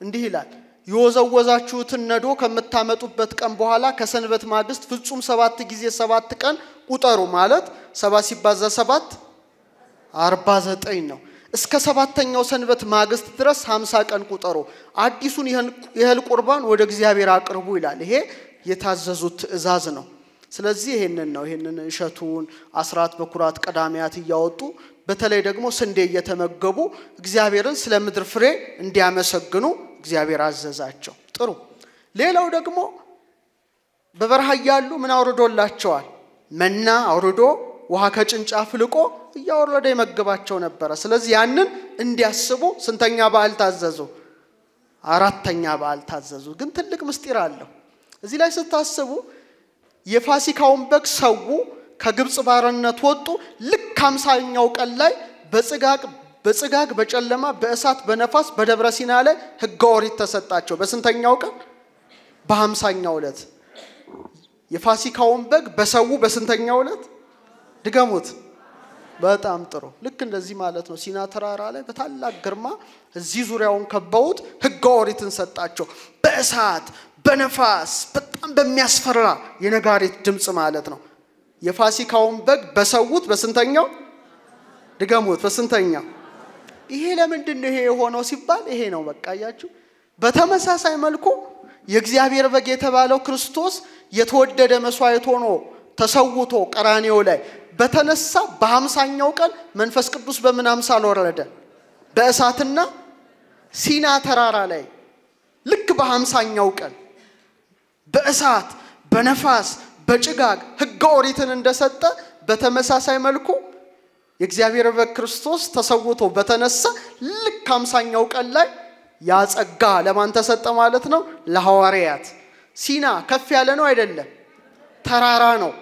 እንዲህ ይላል ይወዘወዛችሁትን ነዶ ከመታመጡበት ቀን በኋላ ከሰንበት ማግስት ፍጹም 7 ጊዜ 7 ቀን ቁጠሩ ማለት 7 ሲባዛ 7 49 ነው እስከ 7ኛው ሰንበት ማግስት ድረስ 50 ቀን ቁጠሩ አዲሱን የእህል ቁርባን ወደ እግዚአብሔር አቅርቡ ይላል ይሄ የታዘዙት ትእዛዝ ነው ስለዚህ ይሄንን እሸቱን አስራት በኩራት ቀዳሚያት ያወጡ በተለይ ደግሞ ስንዴ እየተመገቡ እግዚአብሔርን ስለ ምድር ፍሬ እንዲያመሰግኑ እግዚአብሔር አዘዛቸው ጥሩ ሌላው ደግሞ በበረሃ ያሉ ምን አውርዶላቸዋል መና አውርዶ ውሃ ከጭንጫ ፍልቆ ያወረደ ይመገባቸው ነበር ስለዚህ ያንን እንዲያስቡ ስንተኛ በዓል ታዘዙ አራተኛ በዓል ታዘዙ ግን ትልቅ ምስጢር አለው እዚህ ላይ ስታስቡ የፋሲካውን በግ ሰው ከግብጽ ባርነት ወጡ ልክ 50ኛው ቀን ላይ በጽጋግ በጨለማ በእሳት በነፋስ በደብረ ሲና ላይ ሕገ ኦሪት ተሰጣቸው በስንተኛው ቀን በ50ኛው ዕለት የፋሲካውን በግ በሰው በስንተኛው ዕለት ድገሙት በጣም ጥሩ ልክ እንደዚህ ማለት ነው ሲና ተራራ ላይ በታላቅ ግርማ እዚህ ዙሪያውን ከበውት ሕገ ኦሪትን ሰጣቸው በእሳት በነፋስ በጣም በሚያስፈራ የነጋሪት ድምጽ ማለት ነው የፋሲካውን በግ በሰውት በስንተኛው ድገሙት በስንተኛው ይሄ ለምንድን ነው ይሄ የሆነው ሲባል ይሄ ነው በቃ ያያችሁ በተመሳሳይ መልኩ የእግዚአብሔር በግ የተባለው ክርስቶስ የተወደደ መስዋዕት ሆኖ ተሰውቶ ቀራንዮ ላይ በተነሳ በ50ኛው ቀን መንፈስ ቅዱስ በምን አምሳል ወረደ? በእሳትና ሲና ተራራ ላይ ልክ በ50ኛው ቀን በእሳት በነፋስ በጭጋግ ሕገ ኦሪትን እንደሰጠ በተመሳሳይ መልኩ የእግዚአብሔር በግ ክርስቶስ ተሰውቶ በተነሳ ልክ 50ኛው ቀን ላይ ያጸጋ ለማን ተሰጠ ማለት ነው? ለሐዋርያት። ሲና ከፍ ያለ ነው አይደለም? ተራራ ነው።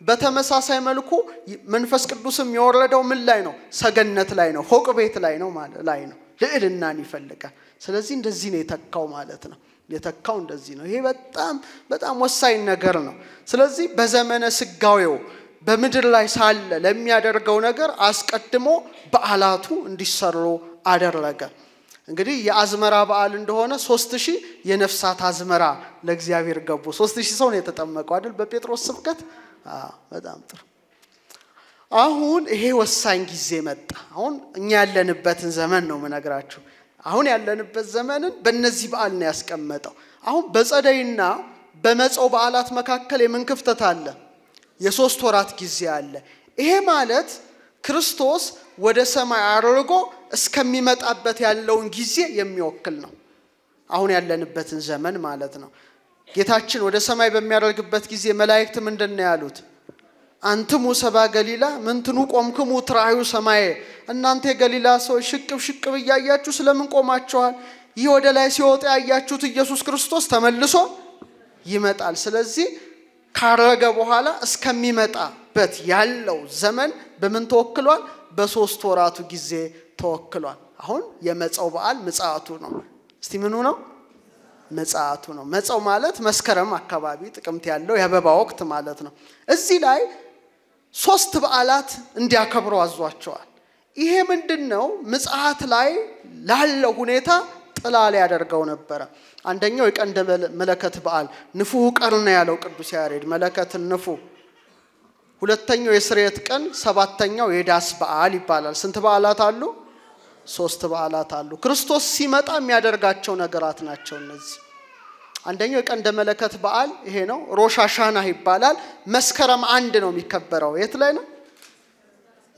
በተመሳሳይ መልኩ መንፈስ ቅዱስም የወረደው ምን ላይ ነው? ሰገነት ላይ ነው፣ ፎቅ ቤት ላይ ነው ማለት ላይ ነው። ልዕልናን ይፈልጋል። ስለዚህ እንደዚህ ነው የተካው ማለት ነው። የተካው እንደዚህ ነው። ይሄ በጣም ወሳኝ ነገር ነው። ስለዚህ በዘመነ ስጋዌው በምድር ላይ ሳለ ለሚያደርገው ነገር አስቀድሞ በዓላቱ እንዲሰሩ አደረገ። እንግዲህ የአዝመራ በዓል እንደሆነ 3000 የነፍሳት አዝመራ ለእግዚአብሔር ገቡ። 3000 ሰው ነው የተጠመቀው አይደል በጴጥሮስ ስብከት? በጣም ጥሩ። አሁን ይሄ ወሳኝ ጊዜ መጣ። አሁን እኛ ያለንበትን ዘመን ነው መነግራችሁ። አሁን ያለንበት ዘመንን በእነዚህ በዓል ነው ያስቀመጠው። አሁን በጸደይና በመጸው በዓላት መካከል የምን ክፍተት አለ? የ3 ወራት ጊዜ አለ። ይሄ ማለት ክርስቶስ ወደ ሰማይ አርጎ እስከሚመጣበት ያለውን ጊዜ የሚወክል ነው። አሁን ያለንበትን ዘመን ማለት ነው። ጌታችን ወደ ሰማይ በሚያርግበት ጊዜ መላእክት ምንድነው ያሉት? አንተሙ ሰባ ገሊላ ምንትኑ ቆምክሙ ትራዩ ሰማይ። እናንተ የገሊላ ሰዎች ሽቅብ እያያችሁ ስለምን ቆማችኋል? ይህ ወደ ላይ ሲወጣ ያያችሁት ኢየሱስ ክርስቶስ ተመልሶ ይመጣል። ስለዚህ ካረገ በኋላ እስከሚመጣበት ያለው ዘመን በምን ተወክሏል? በ3 ወራቱ ጊዜ ተወክሏል። አሁን የመጸው በዓል ምጽአቱ ነው። እስቲ ምኑ ነው? ምጽአቱ ነው። መጸው ማለት መስከረም አካባቢ ጥቅምት ያለው የአበባ ወቅት ማለት ነው። እዚህ ላይ 3 በዓላት እንዲያከብሩ አዟቸዋል። ይሄ ምንድነው? ምጽአት ላይ ላለው ሁኔታ ጥላ ያደርገው ነበር። አንደኛው የቀንደ መለከት በዓል ንፉህ ቀርነ ያለው ቅዱስ ያሬድ መለከትን ንፉ። ሁለተኛው የስርየት ቀን፣ ሰባተኛው የዳስ በዓል ይባላል። ስንት በዓላት አሉ? 3 በዓላት አሉ። ክርስቶስ ሲመጣ የሚያደርጋቸው ነገራት ናቸው እነዚህ። አንደኛው የቀንደ መለከት በዓል ይሄ ነው። ሮሽ ሃሻና ይባላል። መስከረም 1 ነው የሚከበረው። የት ላይ ነው?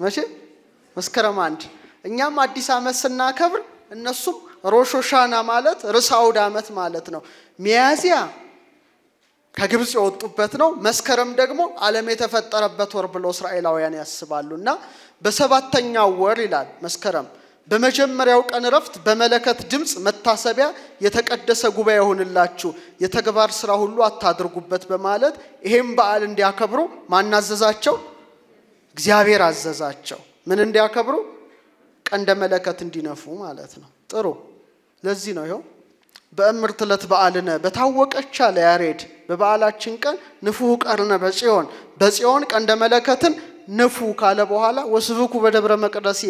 መቼ? መስከረም 1። እኛም አዲስ ዓመት ስናከብር እነሱም ሮሽ ሃሻና ማለት ርዕሰ አውደ ዓመት ማለት ነው። ሚያዝያ ከግብጽ የወጡበት ነው። መስከረም ደግሞ ዓለም የተፈጠረበት ወር ብለው እስራኤላውያን ያስባሉና በ7ኛው ወር ይላል መስከረም በመጀመሪያው ቀን ረፍት በመለከት ድምጽ መታሰቢያ የተቀደሰ ጉባኤ ሆነላችሁ የተግባር ስራ ሁሉ አታድርጉበት በማለት ይሄን በዓል እንዲያከብሩ ማናዘዛቸው? እግዚአብሔር አዘዛቸው። ምን እንዲያከብሩ? ቀንደ መለከት እንዲነፉ ማለት ነው። ጥሩ። ለዚህ ነው ይሄው በእምርት ዕለት በዓልነ በታወቀች አለ ያሬድ በበዓላችን ቀን ንፉህ ቀርነ በጽዮን ቀንደ መለከትን ንፉ ካለ በኋላ ወስብኩ በደብረ መቅደስ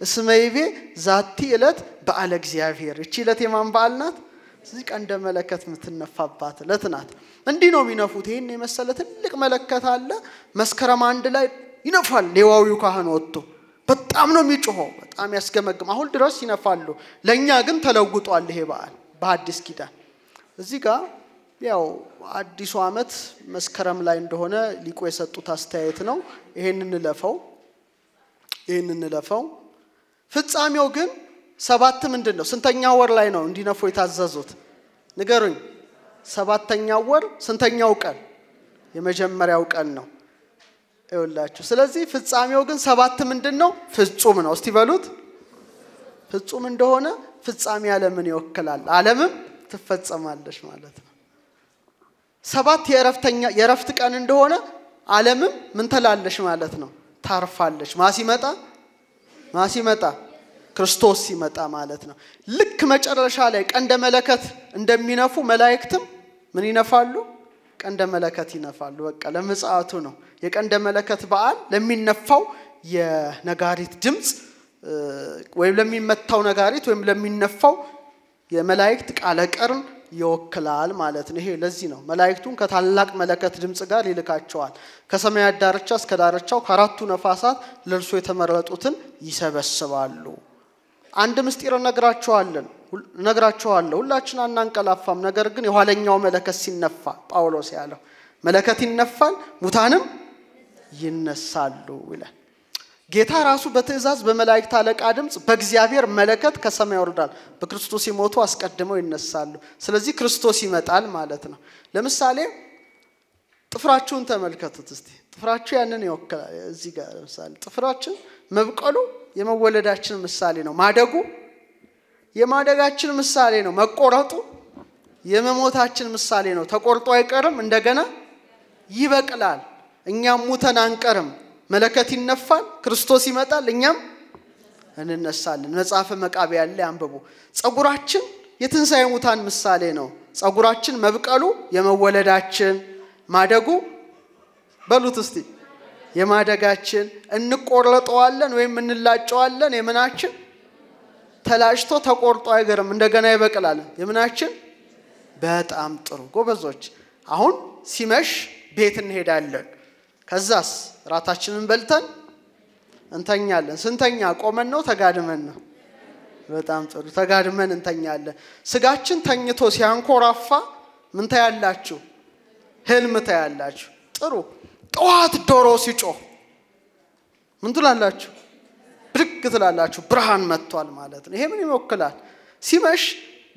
እስመይቤ ዛቲ ዕለት በዓለ እግዚአብሔር። እቺ ዕለት የማን በዓል ናት? እዚህ ቀንደ መለከት የምትነፋባት ዕለት ናት። እንዲህ ነው የሚነፉት። ይሄን የመሰለ ትልቅ መለከት አለ። መስከረም 1 ላይ ይነፋል። ሌዋዊው ካህን ወጥቶ በጣም ነው የሚጮኸው። በጣም ያስገመግም። አሁን ድረስ ይነፋሉ። ለኛ ግን ተለውጧል ይሄ በዓል በአዲስ ኪዳን። እዚህ ጋር ያው አዲሱ ዓመት መስከረም ላይ እንደሆነ ሊቆ የሰጡት አስተያየት ነው። ይሄንን እንለፈው። ፍጻሜው ግን 7 ምንድነው? ስንተኛው ወር ላይ ነው እንዲነፉ የታዘዙት? ንገሩኝ። 7ኛው ወር ስንተኛው ቀን? የመጀመሪያው ቀን ነው ይኸውላችሁ። ስለዚህ ፍጻሜው ግን 7 ምንድነው? ፍጹም ነው። እስቲ በሉት። ፍጹም እንደሆነ ፍጻሜ ዓለምን ይወክላል። ዓለምም ትፈጸማለች ማለት ነው። 7 የረፍት ቀን እንደሆነ ዓለምም ምን ተላለሽ ማለት ነው? ታርፋለች። ማሲመጣ ክርስቶስ ሲመጣ ማለት ነው። ልክ መጨረሻ ላይ ቀንደ መለከት እንደሚነፉ መላእክትም ምን ይነፋሉ? ቀንደ መለከት ይነፋሉ። በቃ ለምጽአቱ ነው። የቀንደ መለከት በዓል ለሚነፋው የነጋሪት ድምጽ ወይም ለሚመታው ነጋሪት ወይም ለሚነፋው የመላእክት ቃለ ቀርን ይወክላል ማለት ነው። ይሄ ለዚህ ነው መላእክቱን ከታላቅ መለከት ድምጽ ጋር ይልካቸዋል። ከሰማያት ዳርቻ እስከ ዳርቻው ከአራቱ ነፋሳት ለርሱ የተመረጡትን ይሰበስባሉ። አንድ ምስጢር ነግራችኋለሁ ሁላችን አናንቀላፋም ነገር ግን የኋለኛው መለከት ሲነፋ ጳውሎስ ያለው መለከት ይነፋል ሙታንም ይነሳሉ ይላል ጌታ ራሱ በትእዛዝ በመላእክት አለቃ ድምጽ በእግዚአብሔር መለከት ከሰማይ ይወርዳል በክርስቶስ ይሞቱ አስቀድመው ይነሳሉ ስለዚህ ክርስቶስ ይመጣል ማለት ነው ለምሳሌ ጥፍራችሁን ተመልከቱት እስቲ ጥፍራችሁ ያንን ይወክላል እዚህ ጋር ለምሳሌ ጥፍራችን መብቀሉ የመወለዳችን ምሳሌ ነው ማደጉ የማደጋችን ምሳሌ ነው መቆረጡ የመሞታችን ምሳሌ ነው ተቆርጦ አይቀርም እንደገና ይበቅላል እኛም ሙተን አንቀርም መለከት ይነፋል ክርስቶስ ይመጣል እኛም እንነሳለን መጽሐፈ መቃብያን ላይ አንብቡ ጸጉራችን የትንሳኤ ሙታን ምሳሌ ነው ጸጉራችን መብቀሉ የመወለዳችን ማደጉ በሉት እስቲ የማደጋችን እንቆርጠዋለን ወይም እንላጨዋለን የምናችን ተላጭቶ ተቆርጦ አይገርም እንደገና ይበቅላል የምናችን በጣም ጥሩ ጎበዞች አሁን ሲመሽ ቤት እንሄዳለን ከዛስ ራታችንን በልተን እንተኛለን ስንተኛ ቆመን ነው ተጋድመን ነው በጣም ጥሩ ተጋድመን እንተኛለን ስጋችን ተኝቶ ሲያንኮራፋ ምን ታያላችሁ ህልም ታያላችሁ ጥሩ ጧት ዶሮ ሲጮህ ምን ትላላችሁ ብድግ ትላላችሁ ብርሃን መጥቷል ማለት ነው ይሄ ምን ይወክላል ሲመሽ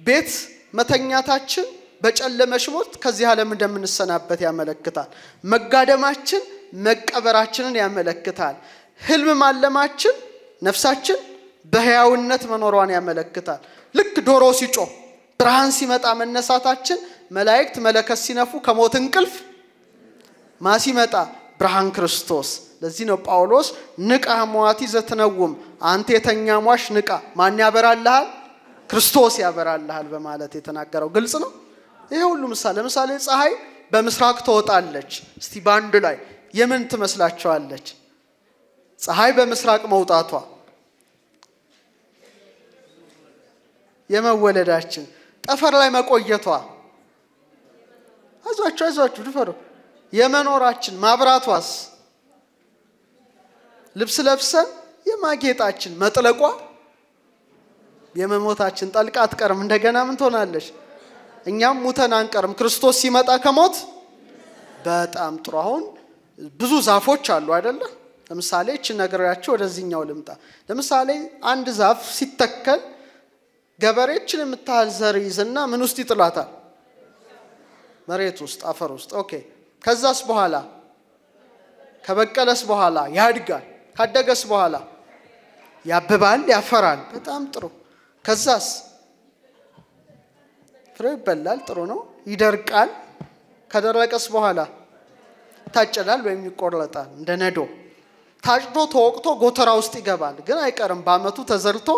ቤት መተኛታችን በጨለመሽ ሞት ከዚህ ዓለም እንደምንሰናበት ያመለክታል መጋደማችን መቀበራችንን ያመለክታል ህልም ማለማችን ነፍሳችን በህያውነት መኖሯን ያመለክታል ልክ ዶሮ ሲጮህ ብርሃን ሲመጣ መነሳታችን መላእክት መለከት ሲነፉ ከሞት እንቅልፍ ማሲመጣ ብርሃን ክርስቶስ ለዚህ ነው ጳውሎስ ንቃ ሟቲ ዘትነውም አንተ የተኛሟሽ ንቃ ማን ያበራልሃል ክርስቶስ ያበራልሃል በማለት የተናገረው ግልጽ ነው ይሄ ሁሉ ለምሳሌ ፀሐይ በምስራቅ ተወጣለች እስቲ ባንድ ላይ የምን ትመስላችኋለች ፀሐይ በምስራቅ መውጣቷ የመወለዳችን ጠፈር ላይ መቆየቷ አዟችሁ ድፈሩ የመኖራችን ማብራቷስ ልብስ ለብሰን የማጌጣችን መጥለቋ የመሞታችን ጠልቃ አትቀርም እንደገና ምን ትሆናለች እኛም ሙተን አንቀርም ክርስቶስ ሲመጣ ከሞት በጣም ጥሩ አሁን ብዙ ዛፎች አሉ አይደለ ለምሳሌ እቺ ነገራችሁ ወደዚህኛው ልምጣ ለምሳሌ አንድ ዛፍ ሲተከል ገበሬችን የምታል ዘር ይዝና ምን ውስጥ ይጥላታል መሬት ውስጥ አፈር ውስጥ ኦኬ ከዛስ በኋላ ከበቀለስ በኋላ ያድጋል ካደገስ በኋላ ያብባል ያፈራል በጣም ጥሩ ከዛስ ፍሬ ይበላል ጥሩ ነው ይደርቃል ከደረቀስ በኋላ ታጨዳል ወይም ይቆረጣል እንደነዶ ታጭዶ ተወቅቶ ጎተራ ውስጥ ይገባል ግን አይቀርም በአመቱ ተዘርቶ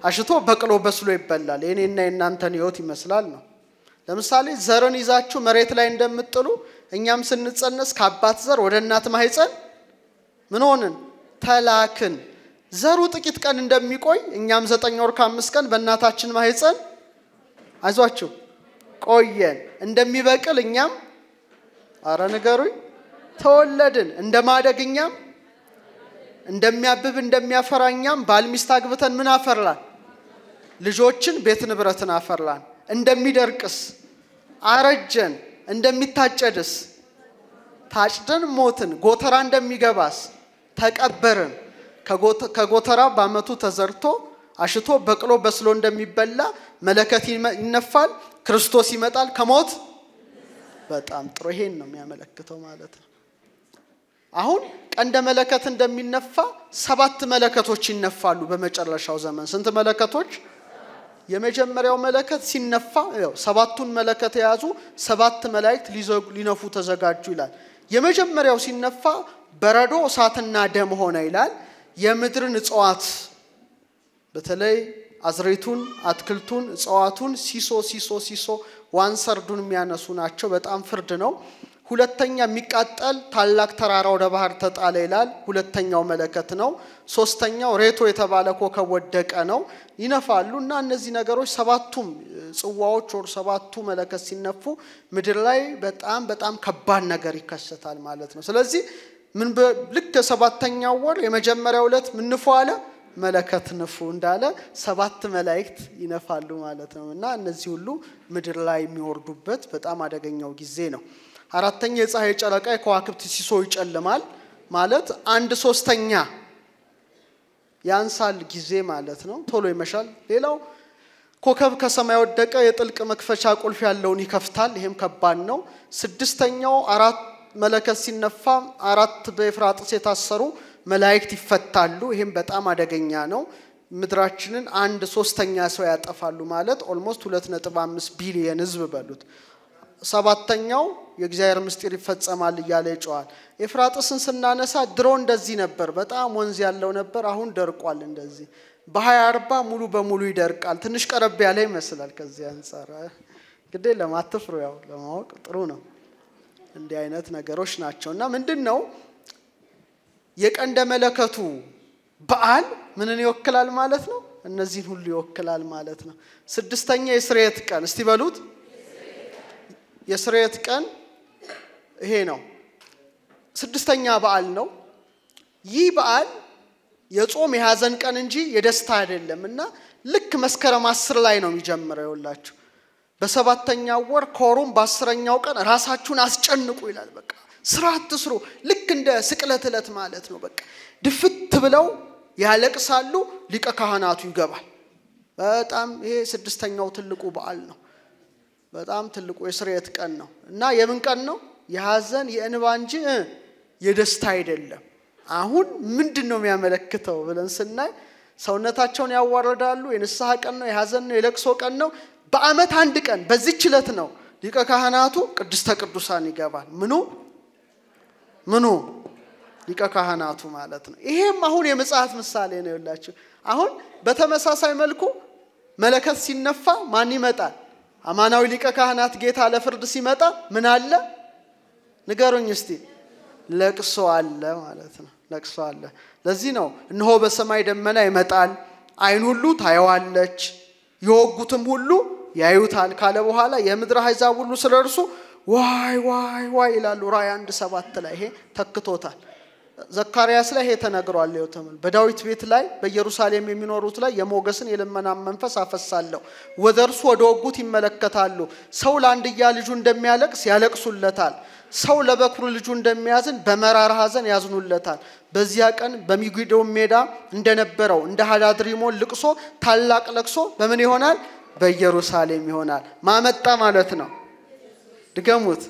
አሽቶ በቅሎ በስሎ ይበላል የኔና የናንተን ህይወት ይመስላል ነው ለምሳሌ ዘርን ይዛችሁ መሬት ላይ እንደምትጥሉ እኛም ስንጸነስ ከአባት ዘር ወደ እናት ማህፀን ምን ሆነን ተላክን ዘሩ ጥቂት ቀን እንደሚቆይ እኛም 9 ወር ከ5 ቀን በእናታችን ማህፀን አይዟችሁ ቆየን እንደሚበቅል እኛም አረ ንገሩኝ ተወለድን እንደማደግኛም እንደሚያብብ እንደሚያፈራኛም ባልሚስት አግብተን ምን አፈራን ልጆችን ቤት ንብረትን አፈራን እንደሚደርቅስ አረጀን እንደሚታጨድስ ታጭደን ሞትን ጎተራ እንደሚገባስ ተቀበርን ከጎተራ በአመቱ ተዘርቶ አሽቶ በቅሎ በስሎ እንደሚበላ መለከት ይነፋል ክርስቶስ ይመጣል ከሞት በጣም ጥሩ ይሄን ነው የሚያመለክተው ማለት ነው አሁን ቀንደ መለከት እንደሚነፋ 7 መለከቶች ይነፋሉ በመጨረሻው ዘመን ስንት መለከቶች የመጀመሪያው መለከት ሲነፋ ያው 7ቱን መለከት ያዙ 7 መላእክት ሊነፉ ተዘጋጁ ይላል የመጀመሪያው ሲነፋ በረዶ እሳትና ደም ሆነ ይላል የምድርን እጽዋት በተለይ አዝሬቱን አትክልቱን እጽዋቱን ሲሶ ዋንሰርዱን የሚያነሱ ናቸው በጣም ፍርድ ነው ሁለተኛ የሚቃጠል ታላቅ ተራራ ወደ ባህር ተጣለ ይላል ሁለተኛው መለከት ነው ሶስተኛው ሬቶ የተባለ ኮከብ ወደቀ ነው ይነፋሉና እነዚህ ነገሮች 7ቱም ጽዋዎች ወር 7ቱ መለከት ሲነፉ ምድር ላይ በጣም ከባድ ነገር ይከሰታል ማለት ነው ስለዚህ ምን ልክ 7ኛው ወር የመጀመሪያው ዕለት ምን ንፉ አለ መለከት ንፉ እንዳለ ሰባት መላእክት ይነፋሉ ማለት ነው እና እነዚህ ሁሉ ምድር ላይ የሚወርዱበት በጣም አደገኛው ጊዜ ነው። አራተኛ የፀሐይ ጨረቃ የከዋክብት ሲሶ ይጨልማል ማለት 1/3 ያንሳል ጊዜ ማለት ነው ቶሎ ይመሻል። ሌላው ኮከብ ከሰማይ ወደቀ የጥልቅ መክፈቻ ቁልፍ ያለውን ይከፍታል ይሄም ከባድ ነው። ስድስተኛው አራት መለከት ሲነፋ አራት በኤፍራጥስ የታሰሩ መላእክት ይፈታሉ ይሄም በጣም አደገኛ ነው። ምድራችንን 1/3 ሰው ያጠፋሉ ማለት ኦልሞስት 2.5 ቢሊየን ህዝብ በሉት። ሰባተኛው የእግዚአብሔር ምስጢር ይፈጸማል ይያለ ይጫዋል። ኤፍራጥስን ስናነሳ ድሮ እንደዚህ ነበር በጣም ወንዝ ያለው ነበር አሁን ደርቋል እንደዚህ በ2040 ሙሉ በሙሉ ይደርቃል ትንሽ ቀረብ ያለ ይመስላል ከዚህ አንፃር ግዴ ለማትፍሩ ያው ለማወቅ ጥሩ ነው። እንዲህ አይነት ነገሮች ናቸውና ምንድነው የቀንደ መለከቱ በዓል ምንን ይወክላል ማለት ነው እነዚህን ሁሉ ይወክላል ማለት ነው። ስድስተኛ የስርየት ቀን እስቲ በሉት የስርየት ቀን ይሄ ነው ስድስተኛ በዓል ነው። ይህ በዓል የጾም የሐዘን ቀን እንጂ የደስታ አይደለምና ልክ መስከረም 10 ላይ ነው የሚጀምረው ይላችሁ በሰባተኛው ወር ኮሩም በ10ኛው ቀን ራሳችሁን አስጨንቁ ይላል። በቃ ስራ አትስሩ ልክ እንደ ስቅለት ዕለት ማለት ነው። በቃ ድፍት ብለው ያለቅሳሉ ሊቀ ካህናቱ ይገባል። በጣም ይሄ ስድስተኛው ትልቁ በዓል ነው በጣም ትልቁ የስርየት ቀን ነው እና የምን ቀን ነው የሐዘን የእንባ እንጂ የደስታ አይደለም። አሁን ምንድነው የሚያመለክተው ብለን ስናይ ሰውነታቸውን ያዋርዳሉ የንስሐ ቀን ነው የሐዘን ነው የለቅሶ ቀን ነው። በአመት አንድ ቀን በዚህች ዕለት ነው ሊቀ ካህናቱ ቅድስተ ቅዱሳን ይገባል። ምኑ ሊቀ ካህናቱ ማለት ነው። ይሄም አሁን የመጽሐፍ ምሳሌ ነው ይላችሁ አሁን በተመሳሳይ መልኩ መለከት ሲነፋ ማን ይመጣል አማናዊ ሊቀ ካህናት ጌታ ለፍርድ ሲመጣ ምን አለ ንገሩኝ እስቲ ለቅሶ አለ ማለት ነው ለቅሶ አለ። ለዚህ ነው እነሆ በሰማይ ደመና ይመጣል አይን ሁሉ ታየዋለች የወጉትም ሁሉ ያዩታል ካለ በኋላ የምድር አሕዛብ ሁሉ ስለርሱ ዋይ ዋይ ዋይ ይላሉ ራእይ 1:7 ላይ ይሄ ተክቶታል። ዘካርያስ ላይ ይሄ ተነግሯል ይወተም በዳዊት ቤት ላይ በኢየሩሳሌም የሚኖሩት ላይ የሞገስን የልመና መንፈስ አፈሳለሁ ወደርሱ ወደወጉት ይመለከታሉ ሰው ለአንድያ ልጁ እንደሚያለቅስ ያለቅሱለታል ሰው ለበኩር ልጁ እንደሚያዝን በመራራ ሐዘን ያዝኑለታል። በዚያ ቀን በሚግዶው ሜዳ እንደነበረው እንደ ሃዳድሪሞን ልቅሶ ታላቅ ለቅሶ በምን ይሆናል በኢየሩሳሌም ይሆናል። ማመጣ ማለት ነው ድገሙት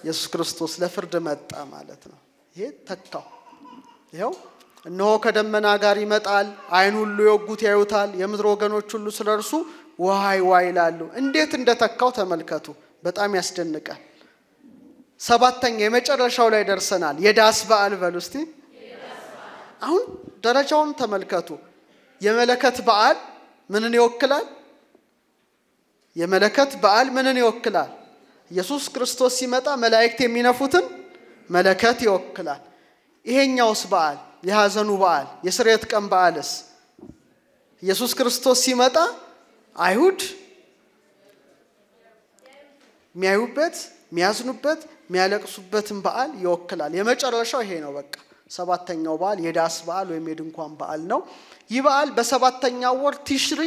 ኢየሱስ ክርስቶስ ለፍርድ መጣ ማለት ነው። ይሄ ተካው ይሄው እነሆ ከደመና ጋር ይመጣል አይን ሁሉ የወጉት ያዩታል የምድር ወገኖች ሁሉ ስለርሱ ዋይ ዋይ ይላሉ። እንዴት እንደተካው ተመልከቱ በጣም ያስደንቃል። ሰባተኛ የመጨረሻው ላይ ደርሰናል የዳስ በዓል በሉ እስቲ አሁን ደረጃውን ተመልከቱ። የመለከት በዓል ምንን ይወክላል የመለከት በዓል ምንን ይወክላል ኢየሱስ ክርስቶስ ሲመጣ መላእክት የሚነፉትን መለከት ይወክላል። ይሄኛውስ በዓል የሐዘኑ በዓል የስርየት ቀን በዓልስ ኢየሱስ ክርስቶስ ሲመጣ አይሁድ የሚያዩበት የሚያዝኑበት የሚያለቅሱበትን በዓል ይወክላል። የመጨረሻው ይሄ ነው በቃ ሰባተኛው በዓል የዳስ በዓል ወይም የድንኳን በዓል ነው። ይህ በዓል በሰባተኛው ወር ቲሽሪ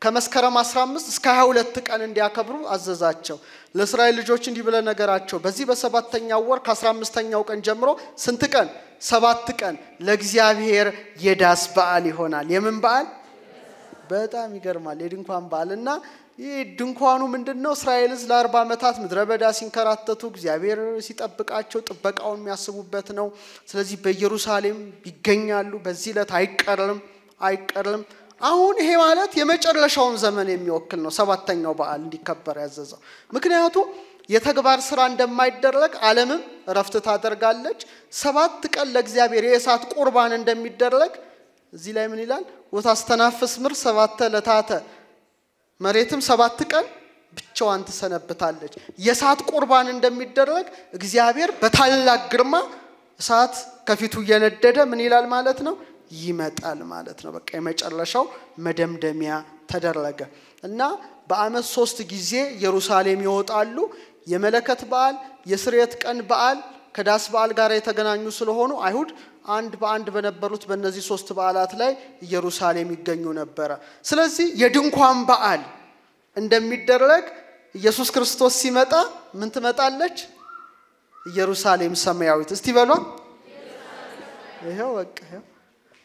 ከመስከረም 15 እስከ 22 ቀን እንዲያከብሩ አዘዛቸው። ለእስራኤል ልጆች እንዲህ ብለ ነገራቸው በዚህ በሰባተኛው ወር ከ15ኛው ቀን ጀምሮ ስንት ቀን 7 ቀን ለእግዚአብሔር የዳስ በዓል ይሆናል። የምን በዓል በጣም ይገርማል የድንኳን በዓልና ይህ ድንኳኑ ምንድነው እስራኤልስ ለ40 ዓመታት ምድረ በዳ ሲንከራተቱ እግዚአብሔር ሲጠብቃቸው ጥበቃውን የሚያስቡበት ነው። ስለዚህ በኢየሩሳሌም ይገኛሉ በዚህ ዕለት አይቀርም። አሁን ይሄ ማለት የመጨረሻውን ዘመን የሚወክል ነው ሰባተኛው በዓል እንዲከበር ያዘዘው። ምክንያቱም የተግባር ስራ እንደማይደረግ ዓለምም ረፍት ታደርጋለች 7 ቀን ለእግዚአብሔር የእሳት ቁርባን እንደሚደረግ እዚህ ላይ ምን ይላል ወታስተናፍስ ምር 7 ዕለታተ መሬትም 7 ቀን ብቻዋን ተሰነብታለች። የእሳት ቁርባን እንደሚደረግ እግዚአብሔር በታላቅ ግርማ እሳት ከፊቱ እየነደደ ምን ይላል ማለት ነው ይመጣል ማለት ነው። በቃ የመጨረሻው መደምደሚያ ተደረገ እና በአመት 3 ጊዜ ኢየሩሳሌም ይወጣሉ። የመለከት በዓል የስርየት ቀን በዓል ከዳስ በዓል ጋር የተገናኙ ስለሆኑ አይሁድ አንድ በአንድ በነበሩት በእነዚህ ሶስት በዓላት ላይ ኢየሩሳሌም ይገኙ ነበር ስለዚህ የድንኳን በዓል እንደሚደረግ ኢየሱስ ክርስቶስ ሲመጣ ምን ትመጣለች ኢየሩሳሌም ሰማያዊት እስቲ በሏ ይሄው በቃ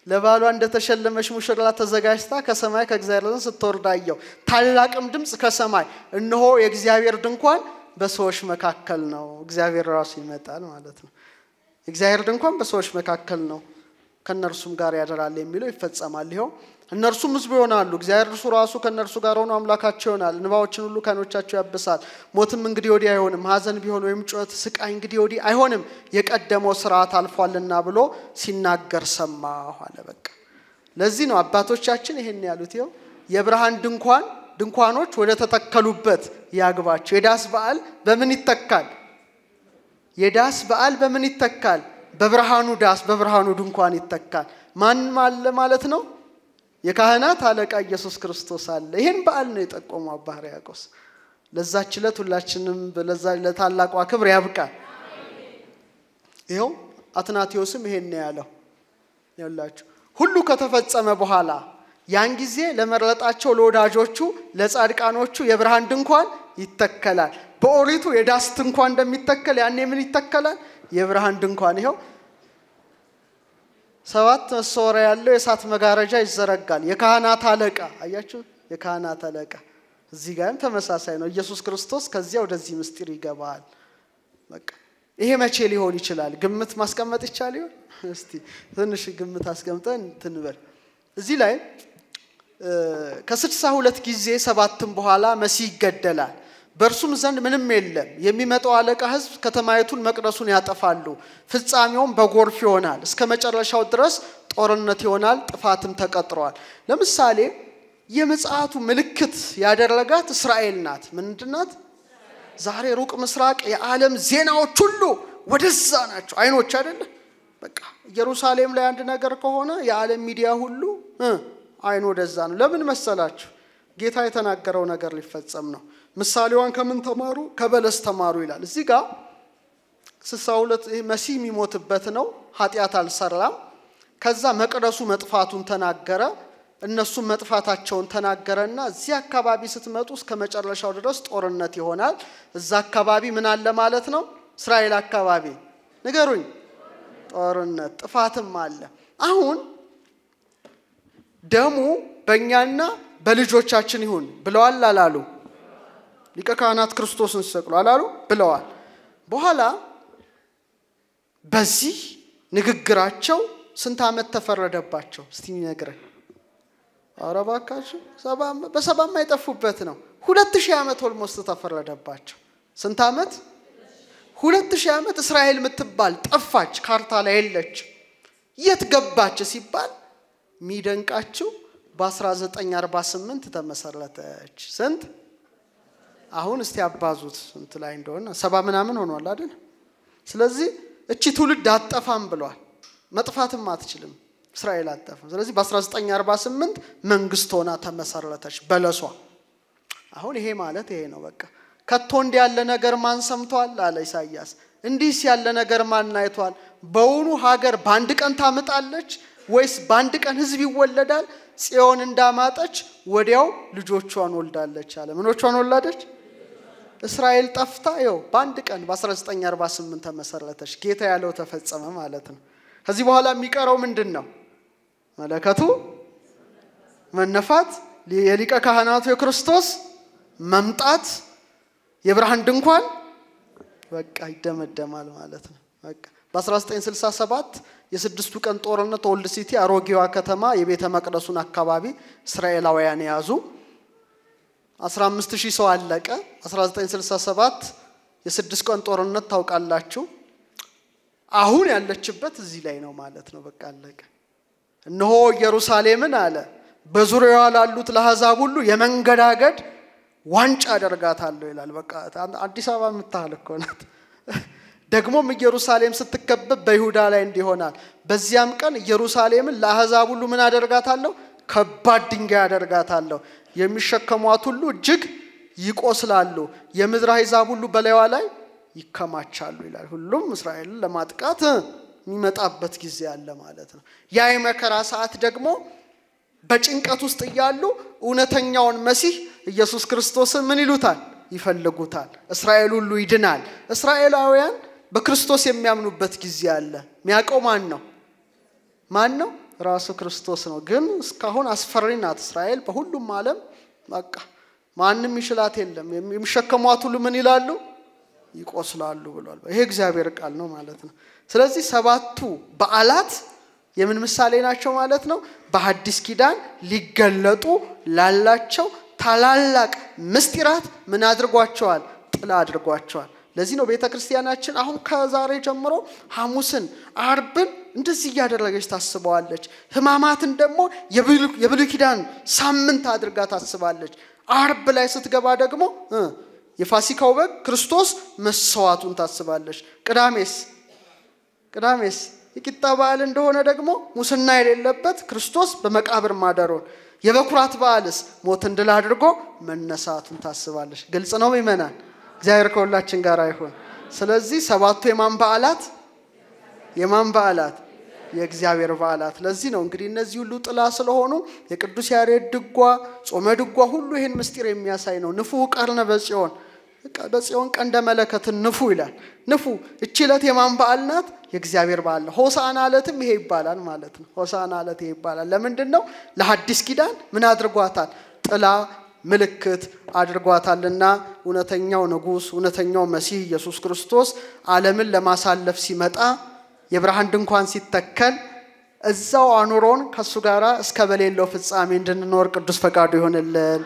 ለባሏ እንደተሸለመሽ ሙሽራ ተዘጋጅታ ከሰማይ ከእግዚአብሔር ዘንድ ስትወርዳየው ታላቅም ድምጽ ከሰማይ እነሆ የእግዚአብሔር ድንኳን በሰዎች መካከል ነው እግዚአብሔር ራሱ ይመጣል ማለት ነው እግዚአብሔር ድንኳን በሰዎች መካከል ነው ከነርሱም ጋር ያደራል የሚለው ይፈጸማል ይሄው እነርሱም ሕዝብ ይሆናሉ እግዚአብሔር ራሱ ከነርሱ ጋር ሆኖ አምላካቸው ይሆናል እንባዎችን ሁሉ ከዓይኖቻቸው ያብሳል ሞትም እንግዲህ ወዲህ አይሆንም ሐዘን ቢሆን ወይም ጩኸት ስቃይ እንግዲህ ወዲህ አይሆንም የቀደመው ሥርዓት አልፏልና ብሎ ሲናገር ሰማሁ አለ በቃ ለዚህ ነው አባቶቻችን ይሄን ያሉት ይሄው የብርሃን ድንኳኖች ወደ ተተከሉበት ያግባቸው የዳስ በዓል በምን ይተካል የዳስ በዓል በምን ይተካል በብርሃኑ ዳስ በብርሃኑ ድንኳን ይተካል ማን ማለት ነው የካህናት አለቃ ኢየሱስ ክርስቶስ አለ ይሄን በዓል ነው የጠቆመው አባ ሕርያቆስ ለዛች ዕለት ሁላችንም ለዛ ለታላቋ ክብር ያብቃል ይሄው አትናቴዎስም ይሄን ነው ያለው ይላችሁ ሁሉ ከተፈጸመ በኋላ ያን ጊዜ ለመረጣቸው ለወዳጆቹ ለጻድቃኖቹ የብርሃን ድንኳን ይተከላል በኦሪቱ የዳስ ድንኳን እንደሚተከል ያኔ ምን ይተከላል የብርሃን ድንኳን ይሄው ሰባት መሰወሪያ ያለው የሳት መጋረጃ ይዘረጋል የካህናት አለቃ አያችሁ የካህናት አለቃ እዚህ ጋርም ተመሳሳይ ነው ኢየሱስ ክርስቶስ ከዚያ ወደዚህ ምስጢር ይገባል በቃ ይሄ መቼ ሊሆን ይችላል ግምት ማስቀመጥ ይቻል ይሆን እስቲ ትንሽ ግምት አስቀምጠን ትንበል እዚህ ላይ ከ62 ጊዜ ሰባትም በኋላ መሲህ ይገደላል በርሱም ዘንድ ምንም የለም የሚመጣው አለቃ ሕዝብ ከተማይቱን መቅደሱን ያጠፋሉ ፍጻሜውም በጎርፍ ይሆናል እስከ መጨረሻው ድረስ ጦርነት ይሆናል ጥፋትም ተቀጥሯል ለምሳሌ የመጽአቱ ምልክት ያደረጋት እስራኤል ናት ምንድናት ዛሬ ሩቅ ምስራቅ የዓለም ዜናዎች ሁሉ ወደዛ ናቸው አይኖች አይደለ በቃ ኢየሩሳሌም ላይ አንድ ነገር ከሆነ የዓለም ሚዲያ ሁሉ አይኖ ወደዛ ነው ለምን መሰላችሁ ጌታ የተናገረው ነገር ሊፈጸም ነው ምሳሌዋን ከምን ተማሩ ከበለስ ተማሩ ይላል እዚህ ጋር 62 መሲህ የሚሞትበት ነው ኃጢያት አልሰራም ከዛ መቅደሱ መጥፋቱን ተናገረ እነሱ መጥፋታቸውን ተናገረና እዚህ አካባቢ ስትመጡ እስከ መጨረሻው ድረስ ጦርነት ይሆናል እዛ አካባቢ ምን አለ ማለት ነው እስራኤል አካባቢ ንገሩኝ ጦርነት ጥፋትም አለ አሁን ደሙ በእኛና በልጆቻችን ይሁን ብለዋል አላሉ ሊቀ ካህናት ክርስቶስን ሰቅሎ አላሉ ብለዋል በኋላ በዚህ ንግግራቸው ስንት ዓመት ተፈረደባቸው እስቲ ንገረኝ አረባካችሁ በሰባም አይጠፉበት ነው 2000 ዓመት ኦልሞስት ተፈረደባቸው ስንት ዓመት 2000 ዓመት እስራኤል ምትባል ጠፋች ካርታ ላይ የለች የት ገባች ሲባል ሚደንቃችሁ በ1948 ተመሰረተች ስንት አሁን እስቲ አባዙት እንት ላይ እንደሆነ 70 ምናምን ሆኗል አይደል ስለዚህ እቺ ትውልድ አጠፋም ብሏል መጥፋትም አትችልም እስራኤል አጠፋም ስለዚህ በ1948 መንግስት ሆና ተመሰረተች በለሷ አሁን ይሄ ማለት ይሄ ነው በቃ ከቶ እንደ ያለ ነገር ማን ሰምቷል አለ ኢሳይያስ እንዲስ ያለ ነገር ማን አይቷል በውኑ ሀገር ባንድ ቀን ታምጣለች ወይስ ባንድ ቀን ህዝብ ይወለዳል ጽዮን እንዳማጠች ወዲያው ልጆቿን ወልዳለች አለ ምኖቿን ወለደች እስራኤል ጠፍታ ይው ባንድ ቀን በ1948 ተመሰረተች ጌታ ያለው ተፈጸመ ማለት ነው ከዚህ በኋላ የሚቀረው ምንድነው መለከቱ መነፋት የሊቀ ካህናቱ የክርስቶስ መምጣት የብርሃን ድንኳን በቃ ይደመደማል ማለት ነው በቃ በ1967 የስድስቱ ቀን ጦርነት ኦልድ ሲቲ አሮጌዋ ከተማ የቤተ መቅደሱን አካባቢ እስራኤላውያን ያዙ 15000 ሰው አለቀ 1967 የስድስት ቀን ጦርነት ታውቃላችሁ አሁን ያለችበት እዚህ ላይ ነው ማለት ነው በቃ አለቀ እነሆ ኢየሩሳሌምን አለ በዙሪያዋ ላሉት ለአሕዛብ ሁሉ የመንገዳገድ ዋንጫ አደርጋታለሁ ይላል በቃ አዲስ አበባ ምታልከውናት ደግሞም ኢየሩሳሌም ስትከበብ በይሁዳ ላይ እንዲሆናል በዚያም ቀን ኢየሩሳሌምን ለአሕዛብ ሁሉ ምን አደርጋታለሁ ከባድ ድንጋይ አደርጋታለሁ የሚሸከሟት ሁሉ እጅግ ይቆስላሉ የምድር አሕዛብ ሁሉ በላይዋ ላይ ይከማቻሉ ይላል ሁሉም እስራኤልን ለማጥቃት የሚመጣበት ጊዜ አለ ማለት ነው። ያ የመከራ ሰዓት ደግሞ በጭንቀት ውስጥ እያሉ እውነተኛውን መሲህ ኢየሱስ ክርስቶስን ምን ይሉታል? ይፈልጉታል። እስራኤል ሁሉ ይድናል። እስራኤላውያን በክርስቶስ የሚያምኑበት ጊዜ አለ። የሚያውቀው ማን ነው? ራሱ ክርስቶስ ነው። ግን እስካሁን አስፈሪ ናት እስራኤል። በሁሉም ዓለም በቃ ማንንም ይችላት የለም። የሚሸከሟት ሁሉ ምን ይላሉ? ይቆስላሉ ብሏል። ይሄ እግዚአብሔር ቃል ነው ማለት ነው። ስለዚህ ሰባቱ በዓላት የምን ምሳሌ ናቸው ማለት ነው? በሐዲስ ኪዳን ሊገለጡ ላላቸው ታላላቅ ምስጢራት ምን አድርጓቸዋል? ጥላ አድርጓቸዋል። ለዚህ ነው ቤተክርስቲያናችን አሁን ከዛሬ ጀምሮ ሐሙስን ዓርብን እንደዚህ ያደረገች ታስበዋለች። ሕማማትን ደግሞ የብሉይ ኪዳን ሳምንት አድርጋ ታስባለች። ዓርብ ላይ ስትገባ ደግሞ የፋሲካው በግ ክርስቶስ መስዋዕቱን ታስባለች። ቅዳሜስ የቂጣ በዓል እንደሆነ ደግሞ ሙስና የሌለበት ክርስቶስ በመቃብር ማደሩን፣ የበኩራት በዓልስ ሞትን ድል አድርጎ መነሳቱን ታስባለች። ግልጽ ነው ምእመናን? እግዚአብሔር ከሁላችን ጋር ይሁን። ስለዚህ ሰባቱ የማን በዓላት? የእግዚአብሔር በዓላት። ለዚህ ነው እንግዲህ እነዚህ ሁሉ ጥላ ስለሆኑ የቅዱስ ያሬድ ድጓ፣ ጾመ ድጓ ሁሉ ይሄን ምስጢር የሚያሳይ ነው። ንፉ ቀርነ በጽዮን ቀንደ መለከትን ንፉ ይላል። ንፉ እቺ ዕለት የማን በዓል ናት? የእግዚአብሔር በዓል ነው። ሆሳዕና ዕለትም ይሄ ይባላል ማለት ነው። ሆሳዕና ዕለት ይሄ ይባላል። ለምንድነው? ለሐዲስ ኪዳን ምን አድርጓታል? ጥላ ምልክት አድርጓታልና እውነተኛው ንጉስ እውነተኛው መሲህ ኢየሱስ ክርስቶስ ዓለምን ለማሳለፍ ሲመጣ የብርሃን ድንኳን ሲተከል እዛው አኑሮን ከሱ ጋራ እስከ በሌለው ፍጻሜ እንድንኖር ቅዱስ ፈቃዱ ይሆንልን።